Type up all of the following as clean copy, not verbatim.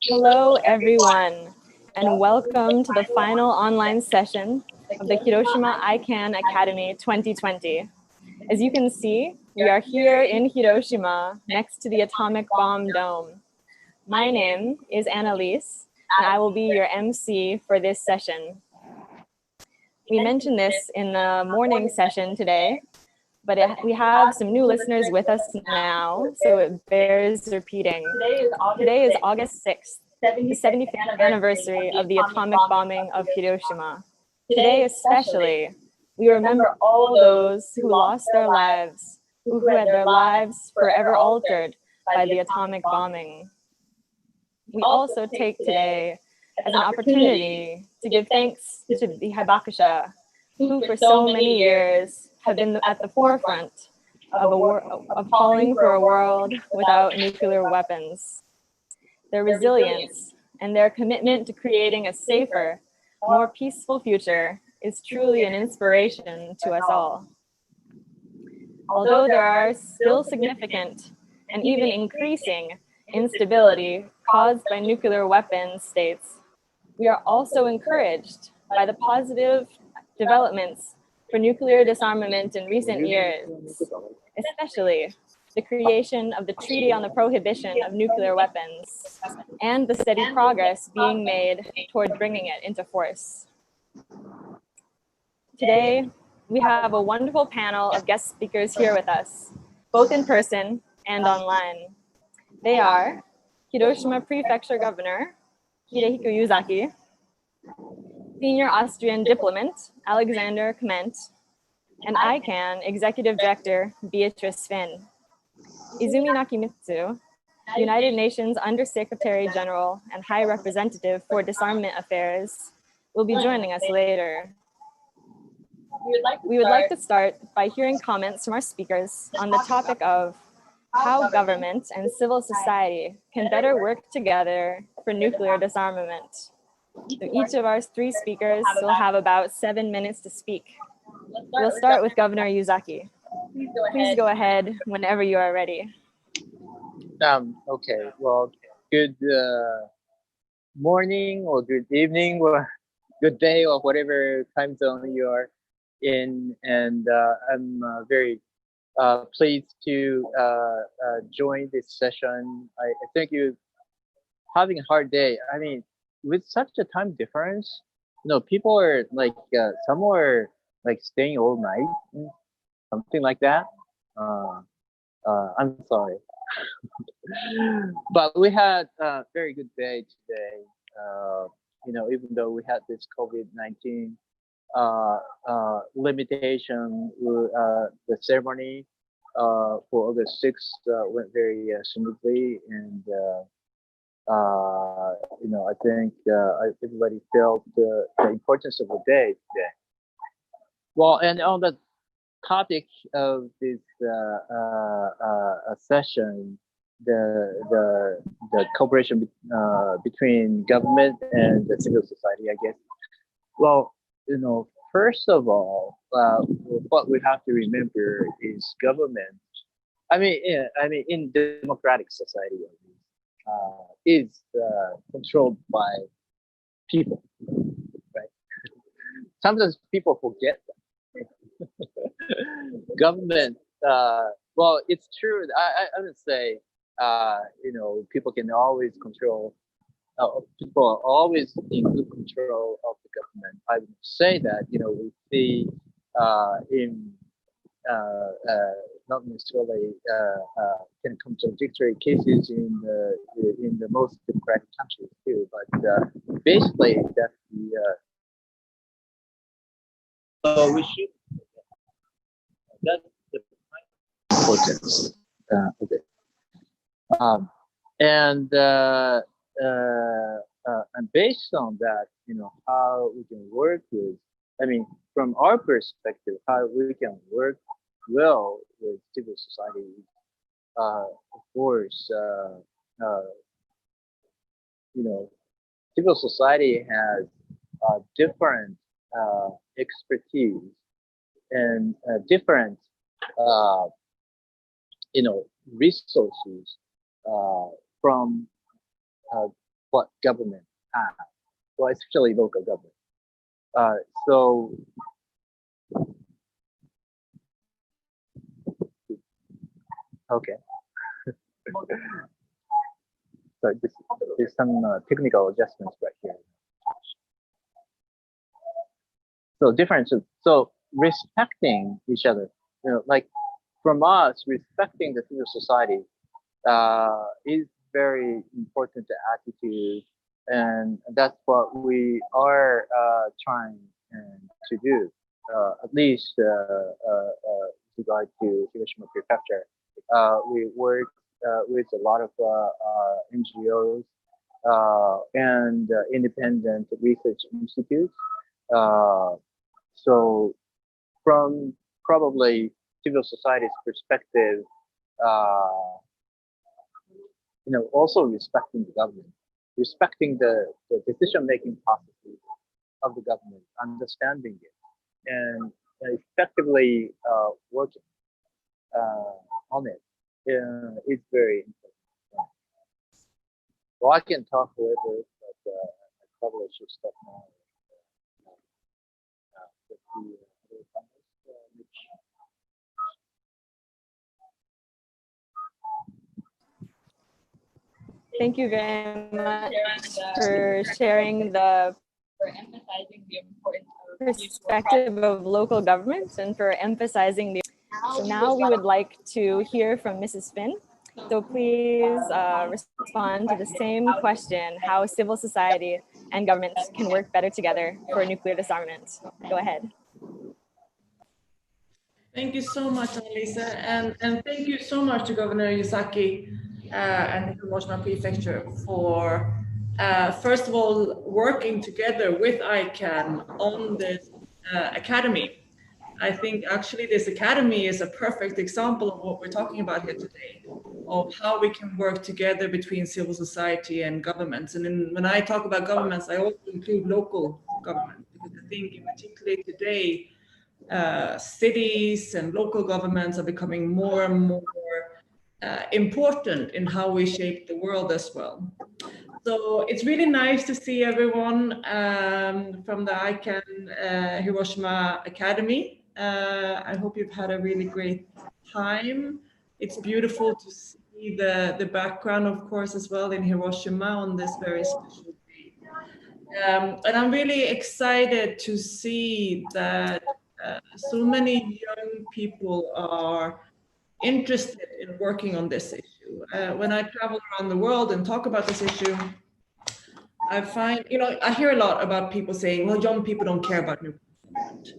Hello, everyone, and welcome to the final online session of the Hiroshima-ICAN Academy 2020. As you can see, we are here in Hiroshima, next to the atomic bomb dome. My name is Annalise, and I will be your MC for this session. We mentioned this in the morning session today, but we have some new listeners with us now, so it bears repeating. Today is August 6th, the 75th anniversary of the atomic bombing of Hiroshima. Today especially, we remember all those who lost their lives, who had their lives forever altered by the atomic bombing. We also take today as an opportunity to give thanks to the Hibakusha, who for so many years have been at the forefront of calling for a world without nuclear weapons. Their resilience and their commitment to creating a safer, more peaceful future is truly an inspiration to us all. Although there are still significant and even increasing instability caused by nuclear weapons states, we are also encouraged by the positive developments for nuclear disarmament in recent years, especially the creation of the Treaty on the Prohibition of Nuclear Weapons and the steady progress being made toward bringing it into force. Today, we have a wonderful panel of guest speakers here with us, both in person and online. They are Hiroshima Prefecture Governor Hidehiko Yuzaki, Senior Austrian Diplomat Alexander Kment, and ICANN Executive Director Beatrice Finn. Izumi Nakamitsu, United Nations Under-Secretary General and High Representative for Disarmament Affairs, will be joining us later. We would like to start by hearing comments from our speakers on the topic of how government and civil society can better work together for nuclear disarmament. So each of our three speakers will have about 7 minutes to speak. We'll start with Governor Yuzaki. Please go ahead whenever you are ready. Okay, well, good morning or good evening or good day or whatever time zone you are in. And I'm very pleased to join this session. I think you're having a hard day. I mean, with such a time difference, people are like, some are like staying all night, something like that. I'm sorry. But we had a very good day today. Even though we had this COVID-19 limitation, the ceremony for August 6th went very smoothly, and I think everybody felt the importance of the day today. Well, and on the topic of this session, the cooperation between government and the civil society, I guess. Well, first of all, what we have to remember is government. I mean, in democratic society, is controlled by people, right? Sometimes people forget that. Government, well, it's true. I would say, people can always control, people are always in good control of the government. I would say that, we see in not necessarily can contradictory cases in the most democratic countries too, but basically that's the so we should that's the importance. Okay. And based on that, how we can work with, from our perspective, how we can work well with civil society. Of course, civil society has different expertise and different, resources from what government has, well, especially local government. So okay. So there's some technical adjustments right here. So differences. So respecting each other, like from us, respecting the civil society is very important attitude, and that's what we are trying to do. At least with regard to Hiroshima Prefecture, we work with a lot of NGOs and independent research institutes. So from probably civil society's perspective, also respecting the government, respecting the decision-making processes of the government, understanding it, and effectively working on it is very important. Well, I can talk forever, but I probably should stop now. Thank you very much for sharing the perspective of local governments and for emphasizing the. So now we would like to hear from Mrs. Finn. So please respond to the same question: how civil society and governments can work better together for nuclear disarmament. Go ahead. Thank you so much, Annalisa, and thank you so much to Governor Yusaki and the Hiroshima Prefecture for, first of all, working together with ICANN on this academy. I think actually this academy is a perfect example of what we're talking about here today, of how we can work together between civil society and governments. And when I talk about governments, I also include local government, because I think particularly today, cities and local governments are becoming more and more important in how we shape the world as well. So it's really nice to see everyone from the ICANN Hiroshima Academy. I hope you've had a really great time. It's beautiful to see the background, of course, as well in Hiroshima on this very special day. And I'm really excited to see that so many young people are interested in working on this issue. When I travel around the world and talk about this issue, I find, I hear a lot about people saying, well, young people don't care about nuclear disarmament.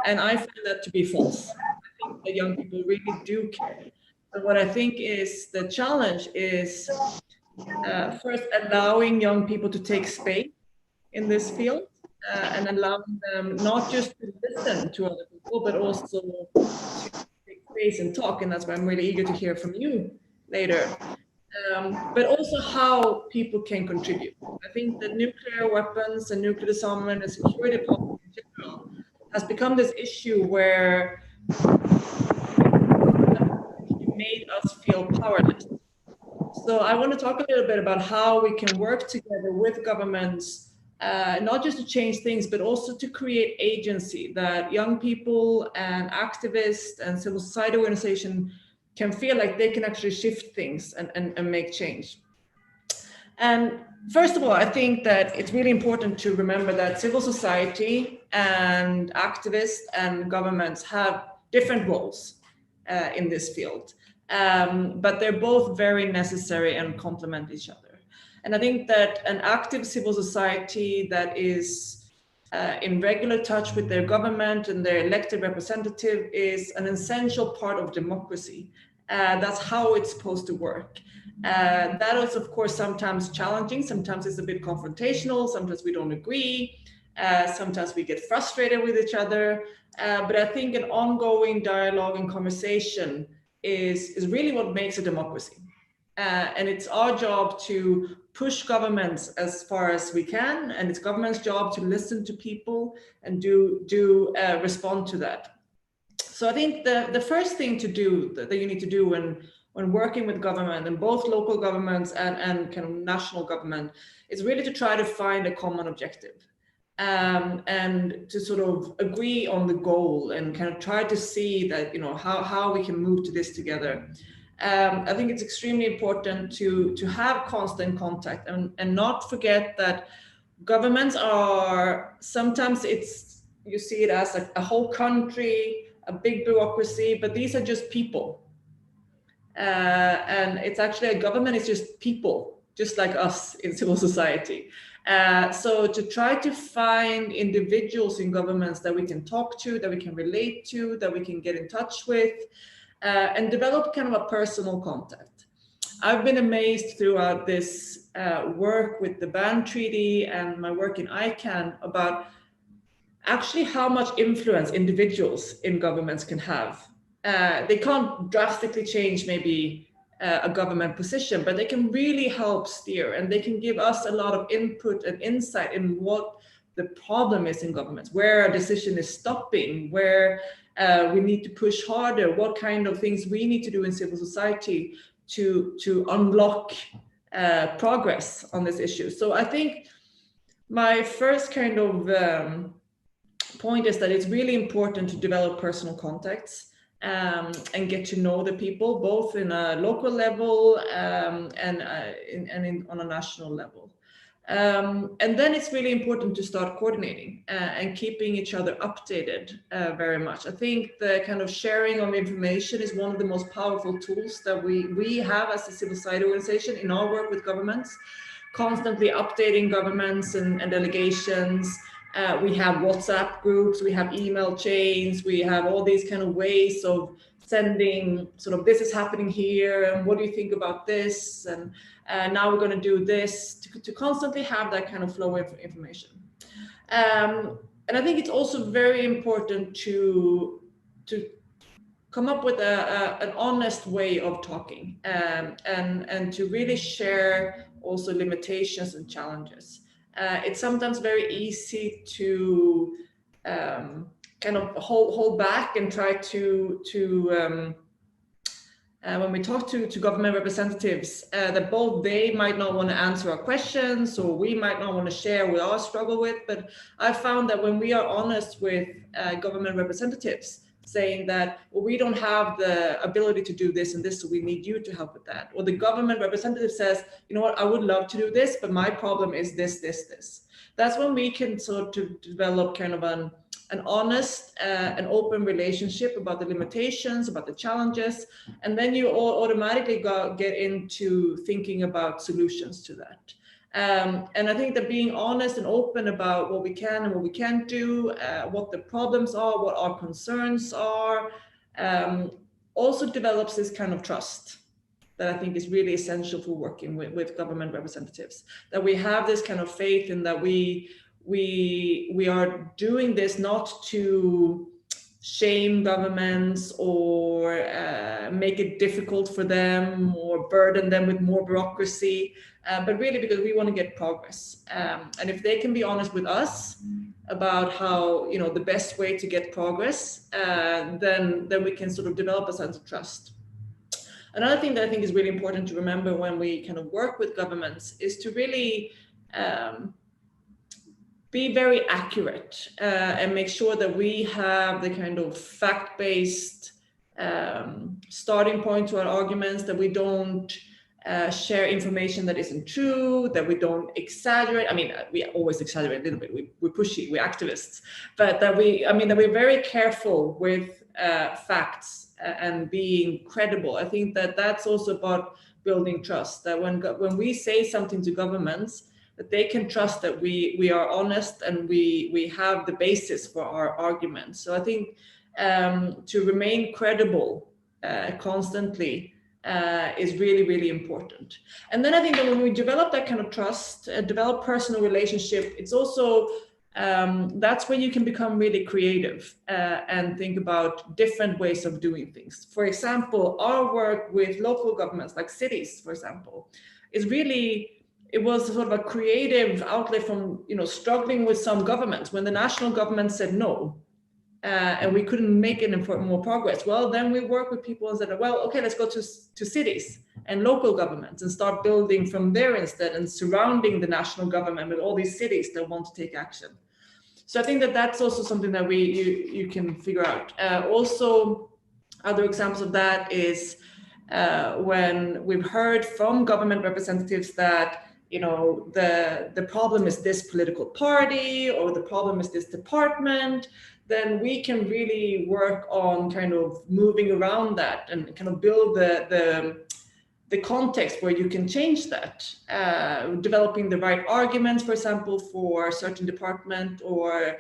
And I find that to be false. I think that young people really do care. But what I think is the challenge is first allowing young people to take space in this field and allowing them not just to listen to other people, but also to take space and talk. And that's why I'm really eager to hear from you later. But also how people can contribute. I think that nuclear weapons and nuclear disarmament and security policy in general has become this issue where it made us feel powerless. So I want to talk a little bit about how we can work together with governments, not just to change things, but also to create agency that young people and activists and civil society organizations can feel like they can actually shift things and make change. And first of all, I think that it's really important to remember that civil society and activists and governments have different roles in this field, but they're both very necessary and complement each other. And I think that an active civil society that is in regular touch with their government and their elected representative is an essential part of democracy. That's how it's supposed to work. That is, of course, sometimes challenging. Sometimes it's a bit confrontational. Sometimes we don't agree. Sometimes we get frustrated with each other. But I think an ongoing dialogue and conversation is really what makes a democracy. And it's our job to push governments as far as we can, and it's government's job to listen to people and respond to that. So I think the first thing to do that you need to do when when working with government, and both local governments and kind of national government, is really to try to find a common objective. And to sort of agree on the goal and kind of try to see that, you know, how we can move to this together. I think it's extremely important to have constant contact and not forget that governments are, sometimes you see it as a whole country, a big bureaucracy, but these are just people. And it's actually, a government is just people, just like us in civil society. So to try to find individuals in governments that we can talk to, that we can relate to, that we can get in touch with, and develop kind of a personal contact. I've been amazed throughout this work with the Ban Treaty and my work in ICANN about actually how much influence individuals in governments can have. They can't drastically change maybe a government position, but they can really help steer, and they can give us a lot of input and insight in what the problem is in governments, where a decision is stopping, where we need to push harder, what kind of things we need to do in civil society to unlock progress on this issue. So I think my first kind of point is that it's really important to develop personal contacts and get to know the people, both in a local level and on a national level. And then it's really important to start coordinating and keeping each other updated very much. I think the kind of sharing of information is one of the most powerful tools that we have as a civil society organization in our work with governments, constantly updating governments and delegations. We have WhatsApp groups, we have email chains, we have all these kind of ways of sending sort of, this is happening here, and what do you think about this? And now we're going to do this, to constantly have that kind of flow of information. And I think it's also very important to come up with an honest way of talking and to really share also limitations and challenges. It's sometimes very easy to kind of hold back and try to when we talk to government representatives, that both they might not want to answer our questions, or we might not want to share what our struggle with. But I found that when we are honest with government representatives, saying that, well, we don't have the ability to do this and this, so we need you to help with that. Or the government representative says, you know what, I would love to do this, but my problem is this. That's when we can sort of develop kind of an honest and open relationship about the limitations, about the challenges, and then you all automatically get into thinking about solutions to that. And I think that being honest and open about what we can and what we can't do, what the problems are, what our concerns are, also develops this kind of trust that I think is really essential for working with government representatives. That we have this kind of faith in that we are doing this not to shame governments or make it difficult for them or burden them with more bureaucracy, but really because we want to get progress. And if they can be honest with us about how, you know, the best way to get progress, then we can sort of develop a sense of trust. Another thing that I think is really important to remember when we kind of work with governments is to really be very accurate and make sure that we have the kind of fact-based starting point to our arguments, that we don't share information that isn't true, that we don't exaggerate. I mean, we always exaggerate a little bit. We're pushy, we're activists, but that we're very careful with facts and being credible. I think that that's also about building trust, that when we say something to governments, that they can trust that we are honest and we have the basis for our arguments. So I think to remain credible constantly is really, really important. And then I think that when we develop that kind of trust, develop personal relationship, it's also, that's where you can become really creative and think about different ways of doing things. For example, our work with local governments, like cities, for example, is really, it was sort of a creative outlet from, you know, struggling with some governments. When the national government said no, and we couldn't make any more progress. Well, then we work with people and said, well, okay, let's go to cities and local governments and start building from there instead, and surrounding the national government with all these cities that want to take action. So I think that that's also something that you can figure out. Also, other examples of that is when we've heard from government representatives that, you know, the problem is this political party, or the problem is this department, then we can really work on kind of moving around that and kind of build the context where you can change that, developing the right arguments, for example, for a certain department, or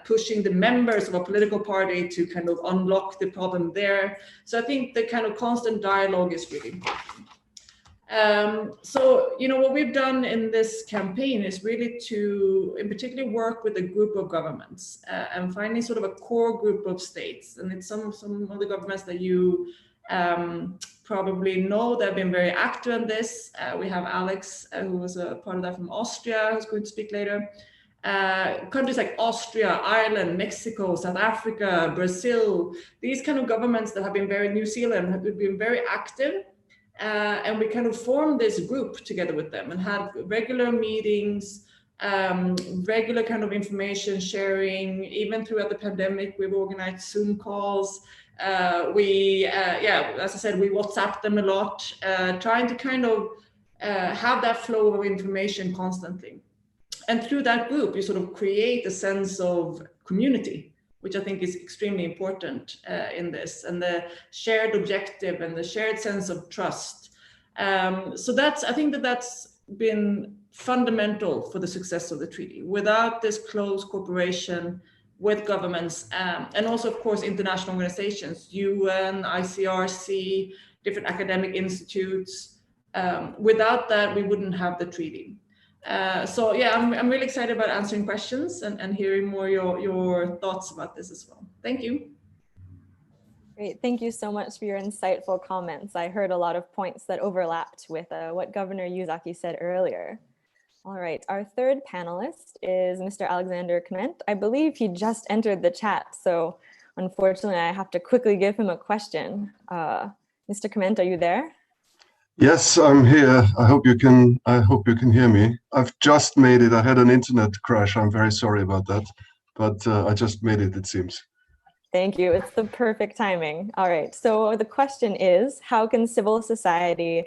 pushing the members of a political party to kind of unlock the problem there. So I think the kind of constant dialogue is really important. So, you know, what we've done in this campaign is really to, in particular, work with a group of governments and finding sort of a core group of states. And it's some of the governments that you probably know that have been very active in this. We have Alex, who was a part of that from Austria, who's going to speak later. Countries like Austria, Ireland, Mexico, South Africa, Brazil, these kind of governments that have been very, New Zealand, have been very active. And we kind of formed this group together with them and had regular meetings, regular kind of information sharing. Even throughout the pandemic, we've organized Zoom calls. As I said, we WhatsApp them a lot, trying to kind of have that flow of information constantly. And through that group, you sort of create a sense of community, which I think is extremely important in this, and the shared objective and the shared sense of trust. So I think that's been fundamental for the success of the treaty. Without this close cooperation with governments, and also, of course, international organizations, UN, ICRC, different academic institutes, without that, we wouldn't have the treaty. So yeah, I'm really excited about answering questions and hearing more your thoughts about this as well. Thank you. Great, thank you so much for your insightful comments. I heard a lot of points that overlapped with what Governor Yuzaki said earlier. All right, our third panelist is Mr. Alexander Kment. I believe he just entered the chat, so unfortunately I have to quickly give him a question. Mr. Kment, are you there? Yes, I'm here. I hope you can hear me. I've just made it. I had an internet crash. I'm very sorry about that, but I just made it seems. Thank you. It's the perfect timing. All right. So the question is, how can civil society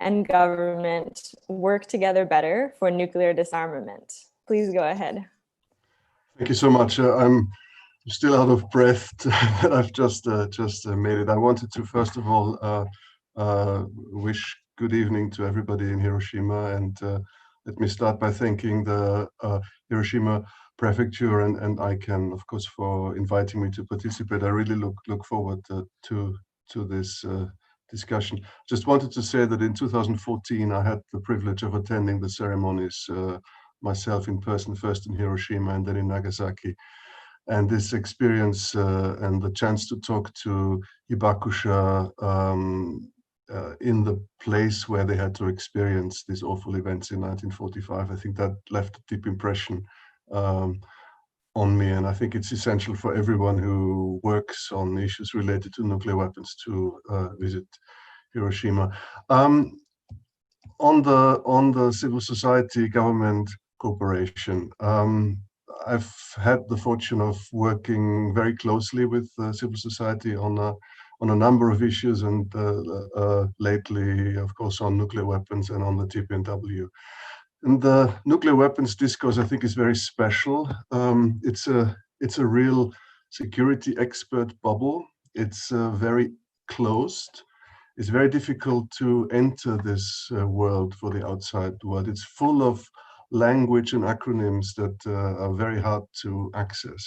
and government work together better for nuclear disarmament? Please go ahead. Thank you so much. I'm still out of breath that I've just made it. I wanted to first of all wish good evening to everybody in Hiroshima, and let me start by thanking the Hiroshima Prefecture and ICANN, of course, for inviting me to participate. I really look forward to this discussion. Just wanted to say that in 2014 I had the privilege of attending the ceremonies myself in person, first in Hiroshima and then in Nagasaki. And this experience and the chance to talk to Hibakusha in the place where they had to experience these awful events in 1945, I think that left a deep impression on me, and I think it's essential for everyone who works on issues related to nuclear weapons to visit Hiroshima. On the civil society government cooperation, I've had the fortune of working very closely with civil society on a number of issues, and lately, of course, on nuclear weapons and on the TPNW. And the nuclear weapons discourse, I think, is very special. It's a real security expert bubble. It's very closed. It's very difficult to enter this world for the outside world. It's full of language and acronyms that are very hard to access.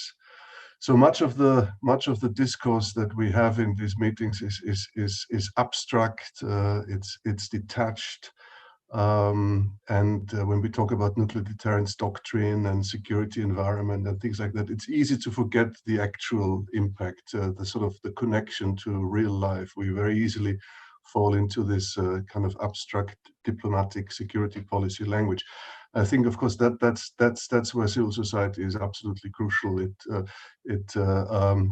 So much of the discourse that we have in these meetings is abstract. It's detached. And when we talk about nuclear deterrence doctrine and security environment and things like that, it's easy to forget the actual impact, the connection to real life. We very easily fall into this kind of abstract diplomatic security policy language. I think, of course, that's where civil society is absolutely crucial. It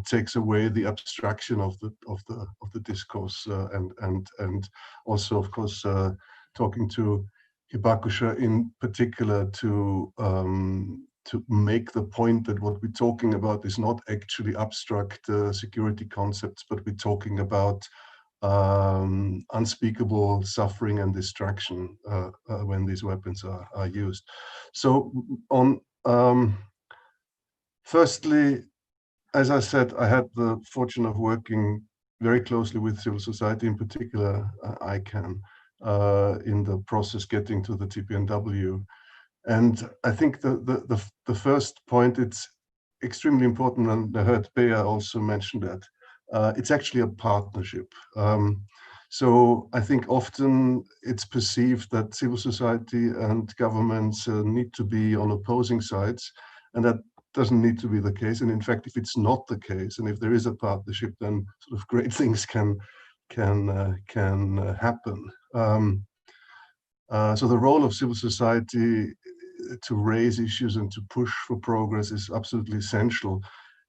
takes away the abstraction of the discourse, and also, of course, talking to Hibakusha in particular to make the point that what we're talking about is not actually abstract security concepts, but we're talking about unspeakable suffering and destruction when these weapons are used. So firstly, as I said, I had the fortune of working very closely with civil society, in particular ICANN, in the process getting to the TPNW. And I think the first point, it's extremely important, and I heard Bea also mention that, it's actually a partnership. So I think often it's perceived that civil society and governments need to be on opposing sides, and that doesn't need to be the case. And in fact, if it's not the case, and if there is a partnership, then sort of great things can happen. So the role of civil society to raise issues and to push for progress is absolutely essential,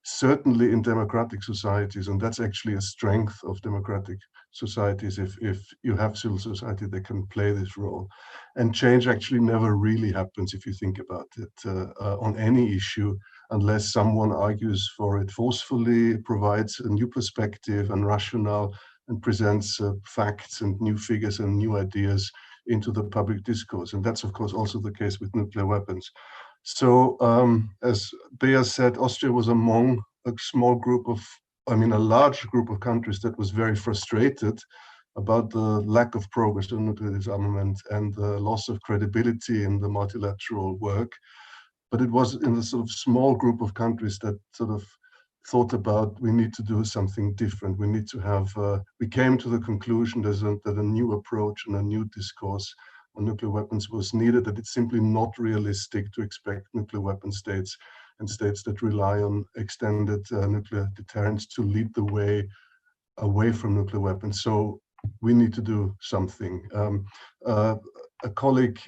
certainly in democratic societies, and that's actually a strength of democratic societies. If you have civil society that can play this role, and change actually never really happens, if you think about it, on any issue, unless someone argues for it forcefully, provides a new perspective and rationale, and presents facts and new figures and new ideas into the public discourse. And that's, of course, also the case with nuclear weapons. So as Bea said, Austria was among a small group of, a large group of countries that was very frustrated about the lack of progress in nuclear disarmament and the loss of credibility in the multilateral work. But it was in the sort of small group of countries that sort of thought about, we need to do something different. We need to have, we came to the conclusion that a new approach and a new discourse on nuclear weapons was needed, that it's simply not realistic to expect nuclear weapon states and states that rely on extended nuclear deterrence to lead the way away from nuclear weapons. So we need to do something. A colleague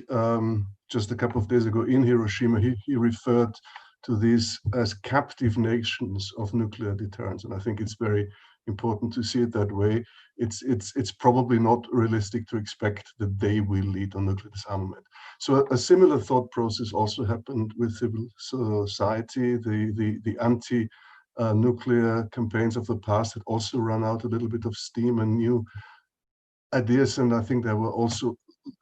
just a couple of days ago in Hiroshima, he referred to these as captive nations of nuclear deterrence. And I think it's very important to see it that way. It's probably not realistic to expect that they will lead on nuclear disarmament. So a similar thought process also happened with civil society. The anti-nuclear campaigns of the past had also run out a little bit of steam and new ideas. And I think there were also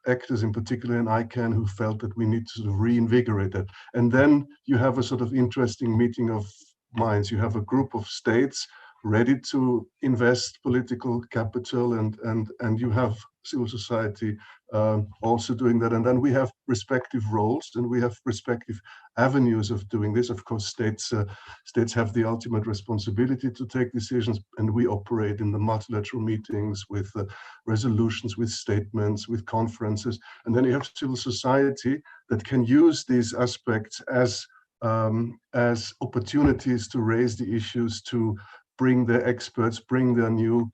actors, in particular in ICANN, who felt that we need to sort of reinvigorate that. And then you have a sort of interesting meeting of minds. You have a group of states ready to invest political capital, and you have civil society also doing that. And then we have respective roles, and we have respective avenues of doing this. Of course, states have the ultimate responsibility to take decisions, and we operate in the multilateral meetings with resolutions, with statements, with conferences. And then you have civil society that can use these aspects as opportunities to raise the issues, to bring their experts, bring their new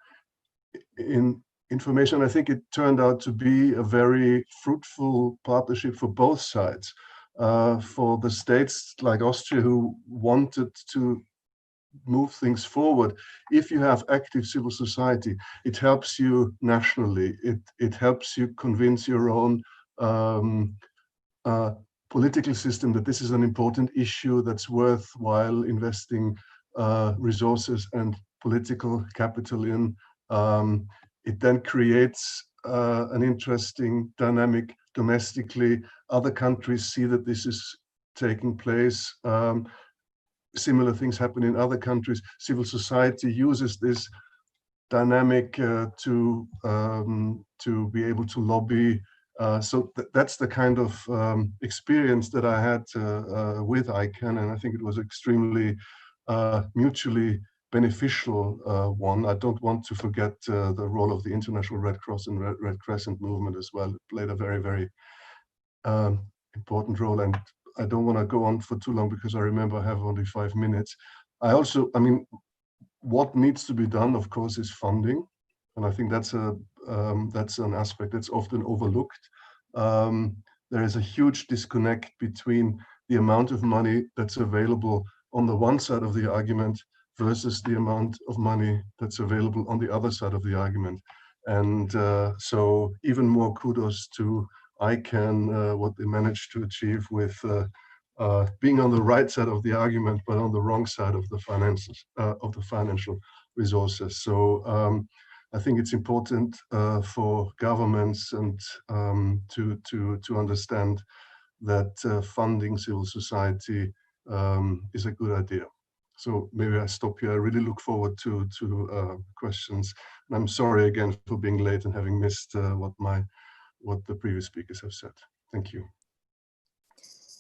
information. I think it turned out to be a very fruitful partnership for both sides. For the states like Austria, who wanted to move things forward, if you have active civil society, it helps you nationally. It helps you convince your own political system that this is an important issue that's worthwhile investing resources and political capital in. It then creates an interesting dynamic domestically. Other countries see that this is taking place. Similar things happen in other countries. Civil society uses this dynamic to be able to lobby. So that's the kind of experience that I had with ICANN, and I think it was extremely mutually beneficial one. I don't want to forget the role of the International Red Cross and Red Crescent movement as well. It played a very, very important role. And I don't want to go on for too long because I remember I have only 5 minutes. I mean, what needs to be done, of course, is funding. And I think that's a that's an aspect that's often overlooked. There is a huge disconnect between the amount of money that's available on the one side of the argument versus the amount of money that's available on the other side of the argument. And so even more kudos to ICANN, what they managed to achieve with being on the right side of the argument, but on the wrong side of the finances, of the financial resources. So I think it's important for governments and to understand that funding civil society is a good idea. So maybe I stop here. I really look forward to questions. And I'm sorry again for being late and having missed what the previous speakers have said. Thank you.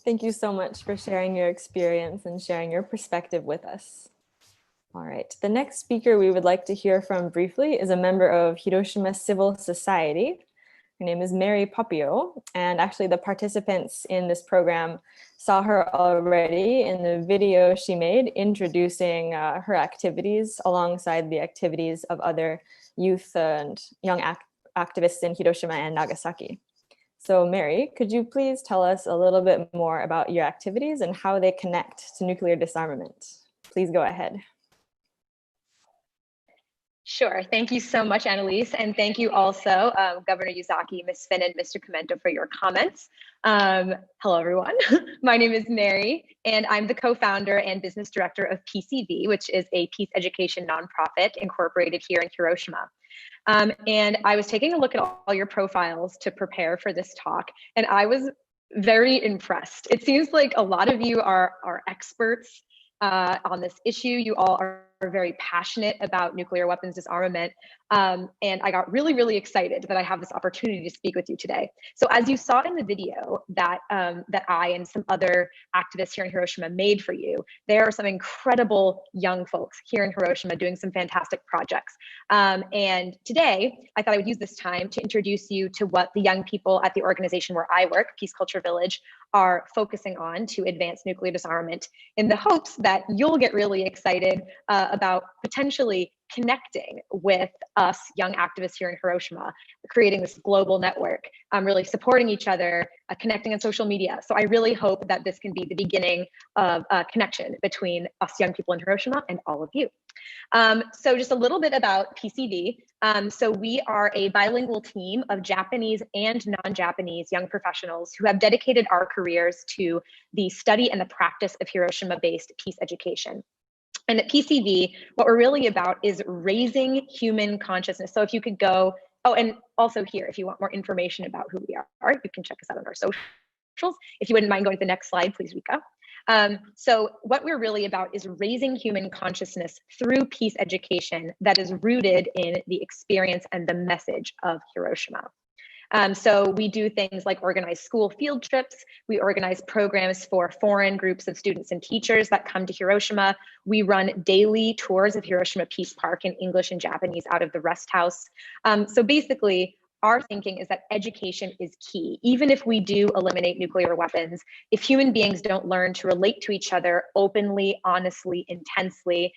Thank you so much for sharing your experience and sharing your perspective with us. All right, the next speaker we would like to hear from briefly is a member of Hiroshima Civil Society. Her name is Mary Poppio, and actually the participants in this program saw her already in the video she made introducing her activities alongside the activities of other youth and young activists in Hiroshima and Nagasaki. So Mary, could you please tell us a little bit more about your activities and how they connect to nuclear disarmament? Please go ahead. Sure. Thank you so much, Annalise. And thank you also, Governor Yazaki, Ms. Finn, and Mr. Commento for your comments. Hello, everyone. My name is Mary, and I'm the co-founder and business director of PCV, which is a peace education nonprofit incorporated here in Hiroshima. And I was taking a look at all your profiles to prepare for this talk, and I was very impressed. It seems like a lot of you are experts on this issue. You all are very passionate about nuclear weapons disarmament. And I got really, really excited that I have this opportunity to speak with you today. So as you saw in the video that, that I and some other activists here in Hiroshima made for you, there are some incredible young folks here in Hiroshima doing some fantastic projects. And today, I thought I would use this time to introduce you to what the young people at the organization where I work, Peace Culture Village, are focusing on to advance nuclear disarmament, in the hopes that you'll get really excited about potentially connecting with us young activists here in Hiroshima, creating this global network, really supporting each other, connecting on social media. So I really hope that this can be the beginning of a connection between us young people in Hiroshima and all of you. So just a little bit about PCV. So we are a bilingual team of Japanese and non-Japanese young professionals who have dedicated our careers to the study and the practice of Hiroshima-based peace education. And at PCV, what we're really about is raising human consciousness. So if you could go, oh, and also here, if you want more information about who we are, you can check us out on our socials. If you wouldn't mind going to the next slide, please, Rika. So what we're really about is raising human consciousness through peace education that is rooted in the experience and the message of Hiroshima. So we do things like organize school field trips. We organize programs for foreign groups of students and teachers that come to Hiroshima. We run daily tours of Hiroshima Peace Park in English and Japanese out of the rest house. So basically, our thinking is that education is key. Even if we do eliminate nuclear weapons, if human beings don't learn to relate to each other openly, honestly, intensely,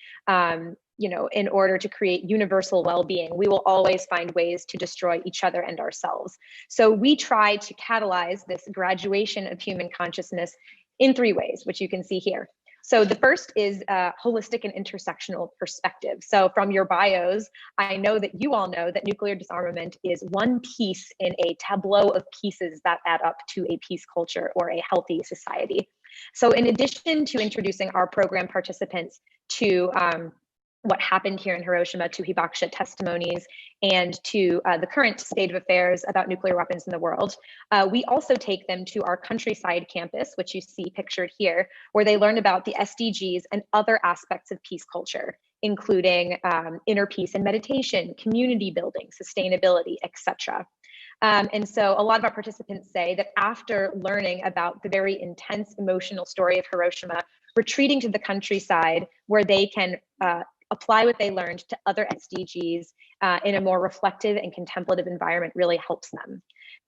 you know, in order to create universal well-being, we will always find ways to destroy each other and ourselves. So we try to catalyze this graduation of human consciousness in 3 ways, which you can see here. So the first is a holistic and intersectional perspective. So from your bios, I know that you all know that nuclear disarmament is one piece in a tableau of pieces that add up to a peace culture or a healthy society. So in addition to introducing our program participants to what happened here in Hiroshima, to hibakusha testimonies, and to the current state of affairs about nuclear weapons in the world, we also take them to our countryside campus, which you see pictured here, where they learn about the SDGs and other aspects of peace culture, including inner peace and meditation, community building, sustainability, etc. And so a lot of our participants say that after learning about the very intense emotional story of Hiroshima, retreating to the countryside where they can apply what they learned to other SDGs in a more reflective and contemplative environment really helps them.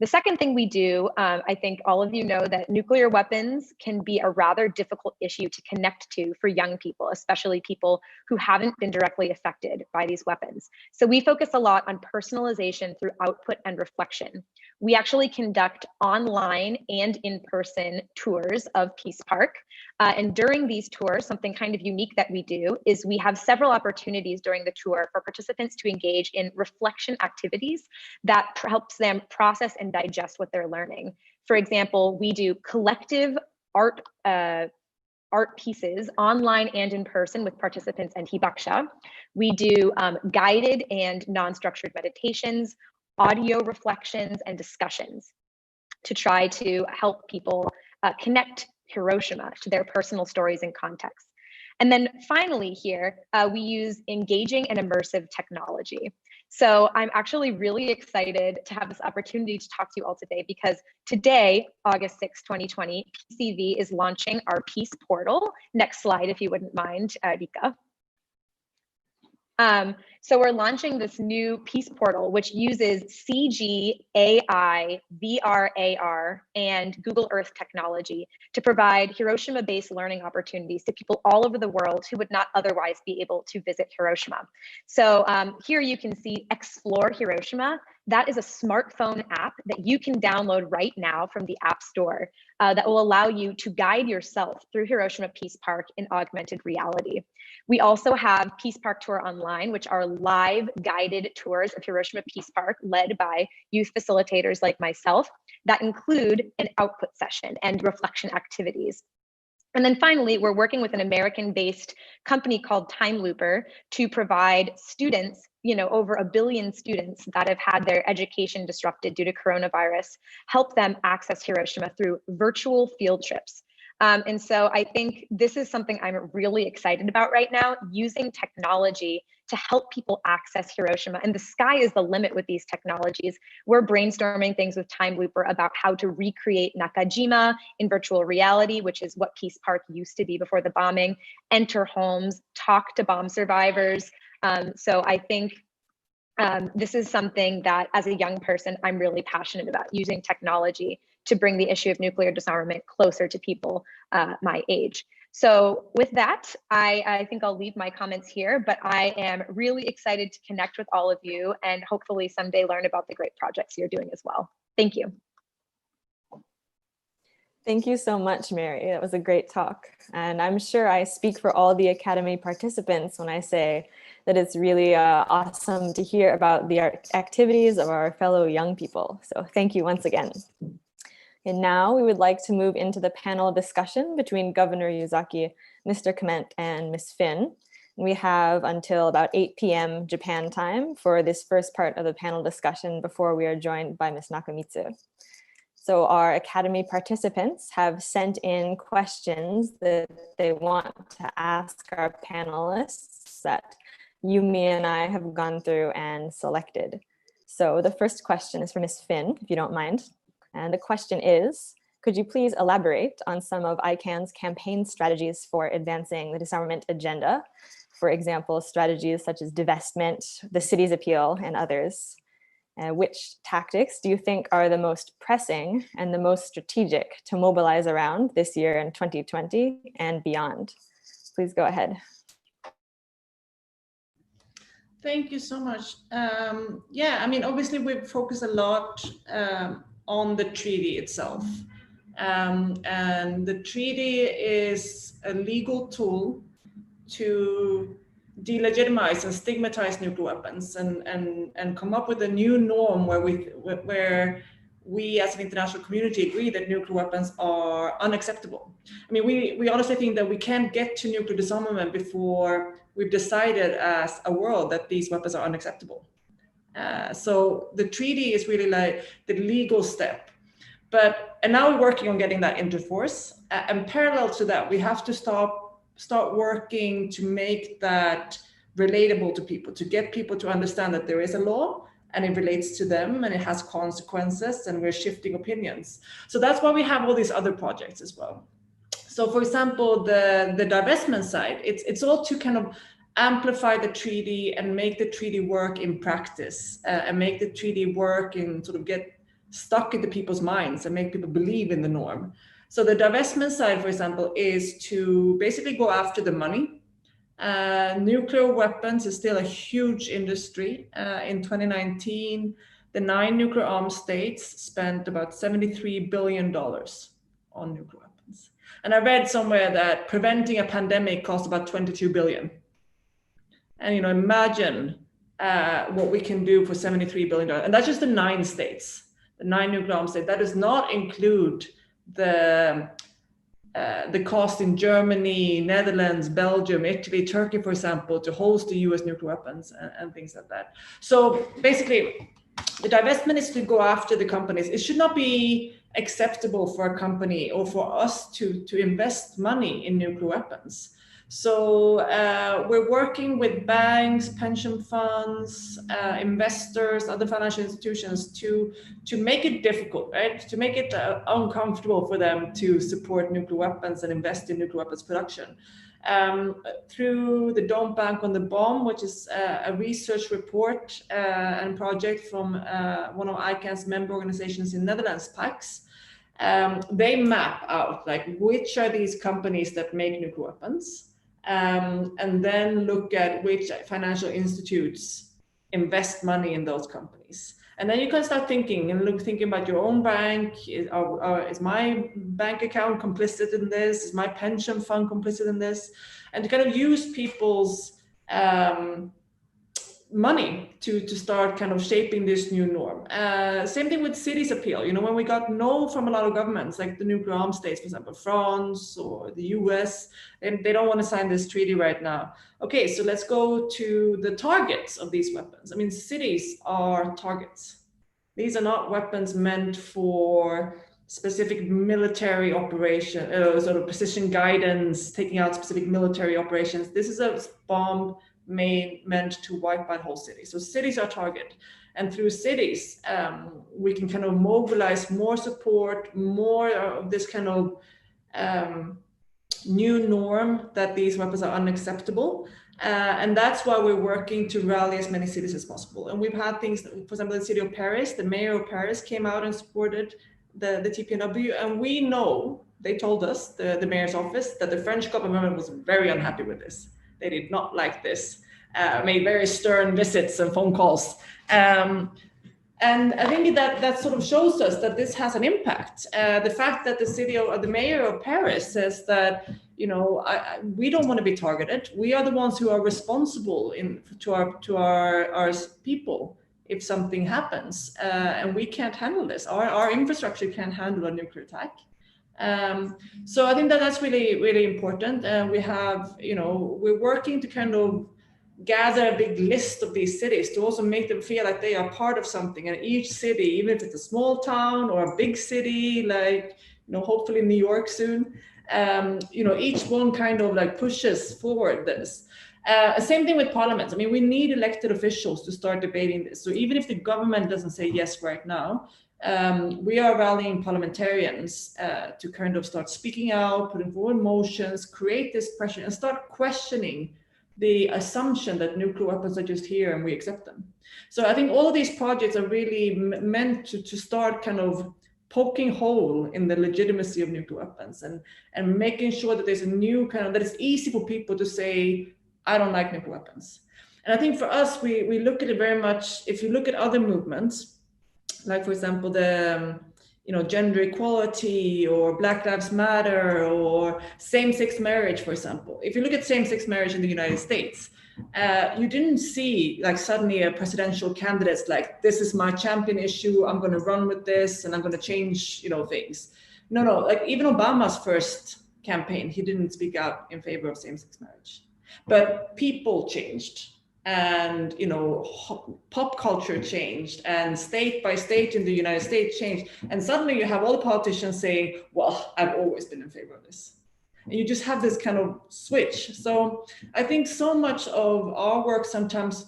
The second thing we do, I think all of you know that nuclear weapons can be a rather difficult issue to connect to for young people, especially people who haven't been directly affected by these weapons. So we focus a lot on personalization through output and reflection. We actually conduct online and in-person tours of Peace Park. And during these tours, something kind of unique that we do is we have several opportunities during the tour for participants to engage in reflection activities that helps them process and digest what they're learning. For example, we do collective art pieces online and in person with participants and hibakusha. We do guided and non-structured meditations, audio reflections, and discussions to try to help people connect Hiroshima to their personal stories and contexts. And then finally here, we use engaging and immersive technology. So I'm actually really excited to have this opportunity to talk to you all today, because today, August 6, 2020, PCV is launching our Peace Portal. Next slide, if you wouldn't mind, Rika. So we're launching this new Peace Portal, which uses CG, AI, VR, AR, and Google Earth technology to provide Hiroshima-based learning opportunities to people all over the world who would not otherwise be able to visit Hiroshima. So here you can see Explore Hiroshima. That is a smartphone app that you can download right now from the App Store that will allow you to guide yourself through Hiroshima Peace Park in augmented reality. We also have Peace Park Tour Online, which are live guided tours of Hiroshima Peace Park led by youth facilitators like myself that include an output session and reflection activities. And then finally, we're working with an American-based company called Time Looper to provide students, over 1 billion students that have had their education disrupted due to coronavirus, help them access Hiroshima through virtual field trips. And so I think this is something I'm really excited about right now, using technology to help people access Hiroshima. And the sky is the limit with these technologies. We're brainstorming things with Time Looper about how to recreate Nakajima in virtual reality, which is what Peace Park used to be before the bombing, enter homes, talk to bomb survivors. So I think this is something that as a young person, I'm really passionate about, using technology to bring the issue of nuclear disarmament closer to people my age. So with that, I think I'll leave my comments here, but I am really excited to connect with all of you and hopefully someday learn about the great projects you're doing as well. Thank you. Thank you so much, Mary. That was a great talk. And I'm sure I speak for all the Academy participants when I say that it's really awesome to hear about the activities of our fellow young people. So thank you once again. And now we would like to move into the panel discussion between Governor Yuzaki, Mr. Clement, and Ms. Finn. We have until about 8 p.m. Japan time for this first part of the panel discussion before we are joined by Ms. Nakamitsu. So our Academy participants have sent in questions that they want to ask our panelists that Yumi and I have gone through and selected. So the first question is for Ms. Finn, if you don't mind. And the question is, could you please elaborate on some of ICANN's campaign strategies for advancing the disarmament agenda? For example, strategies such as divestment, the city's appeal, and others. Which tactics do you think are the most pressing and the most strategic to mobilize around this year in 2020 and beyond? Please go ahead. Thank you so much. Yeah, I mean, obviously we've focused a lot on the treaty itself. And the treaty is a legal tool to delegitimize and stigmatize nuclear weapons and come up with a new norm where we as an international community agree that nuclear weapons are unacceptable. I mean, we honestly think that we can't get to nuclear disarmament before we've decided as a world that these weapons are unacceptable. So the treaty is really like the legal step. And now we're working on getting that into force. And parallel to that, we have to start working to make that relatable to people, to get people to understand that there is a law and it relates to them and it has consequences and we're shifting opinions. So that's why we have all these other projects as well. So for example, the divestment side, it's all to kind of amplify the treaty and make the treaty work in practice and make the treaty work and sort of get stuck into people's minds and make people believe in the norm. So the divestment side, for example, is to basically go after the money. Nuclear weapons is still a huge industry. In 2019, the 9 nuclear armed states spent about $73 billion on nuclear weapons. And I read somewhere that preventing a pandemic cost about 22 billion. And imagine what we can do for $73 billion. And that's just the 9 states, the 9 nuclear armed states. That does not include the cost in Germany, Netherlands, Belgium, Italy, Turkey, for example, to host the US nuclear weapons and things like that. So basically, the divestment is to go after the companies. It should not be acceptable for a company or for us to invest money in nuclear weapons. So we're working with banks, pension funds, investors, other financial institutions to make it difficult, right? To make it uncomfortable for them to support nuclear weapons and invest in nuclear weapons production. Through the Don't Bank on the Bomb, which is a research report and project from one of ICANN's member organizations in Netherlands, PAX. They map out like which are these companies that make nuclear weapons, and then look at which financial institutes invest money in those companies. And then you can start thinking about your own bank. Is my bank account complicit in this? Is my pension fund complicit in this? And to kind of use people's money to start kind of shaping this new norm. Same thing with cities appeal. When we got no from a lot of governments, like the nuclear armed states, for example, France or the US, and they don't want to sign this treaty right now. Okay, so let's go to the targets of these weapons. I mean, cities are targets. These are not weapons meant for specific military operation, sort of precision guidance, taking out specific military operations. This is a bomb meant to wipe out whole cities. So cities are target. And through cities, we can kind of mobilize more support, more of this kind of new norm that these weapons are unacceptable. And that's why we're working to rally as many cities as possible. And we've had things, for example, the city of Paris, the mayor of Paris came out and supported the TPNW. And we know, they told us, the mayor's office, that the French government was very unhappy with this. They did not like this, made very stern visits and phone calls. And I think that sort of shows us that this has an impact. The fact that the mayor of Paris says that, we don't want to be targeted. We are the ones who are responsible to our people if something happens, and we can't handle this. Our infrastructure can't handle a nuclear attack. So I think that's really, really important. And we have, we're working to kind of gather a big list of these cities to also make them feel like they are part of something. And each city, even if it's a small town or a big city, like, hopefully New York soon, each one kind of like pushes forward this. Same thing with parliaments. I mean, we need elected officials to start debating this. So even if the government doesn't say yes right now, we are rallying parliamentarians to kind of start speaking out, putting forward motions, create this pressure, and start questioning the assumption that nuclear weapons are just here and we accept them. So I think all of these projects are really meant to start kind of poking hole in the legitimacy of nuclear weapons and making sure that there's a new kind of, that it's easy for people to say, I don't like nuclear weapons. And I think for us, we look at it very much, if you look at other movements, like for example, the gender equality or Black Lives Matter or same-sex marriage, for example. If you look at same-sex marriage in the United States, you didn't see like suddenly a presidential candidate's like, this is my champion issue, I'm going to run with this and I'm going to change, things. No, like even Obama's first campaign, he didn't speak out in favor of same-sex marriage, but people changed. And pop culture changed, and state by state in the United States changed, and suddenly you have all the politicians saying, well, I've always been in favor of this, and you just have this kind of switch. So I think so much of our work sometimes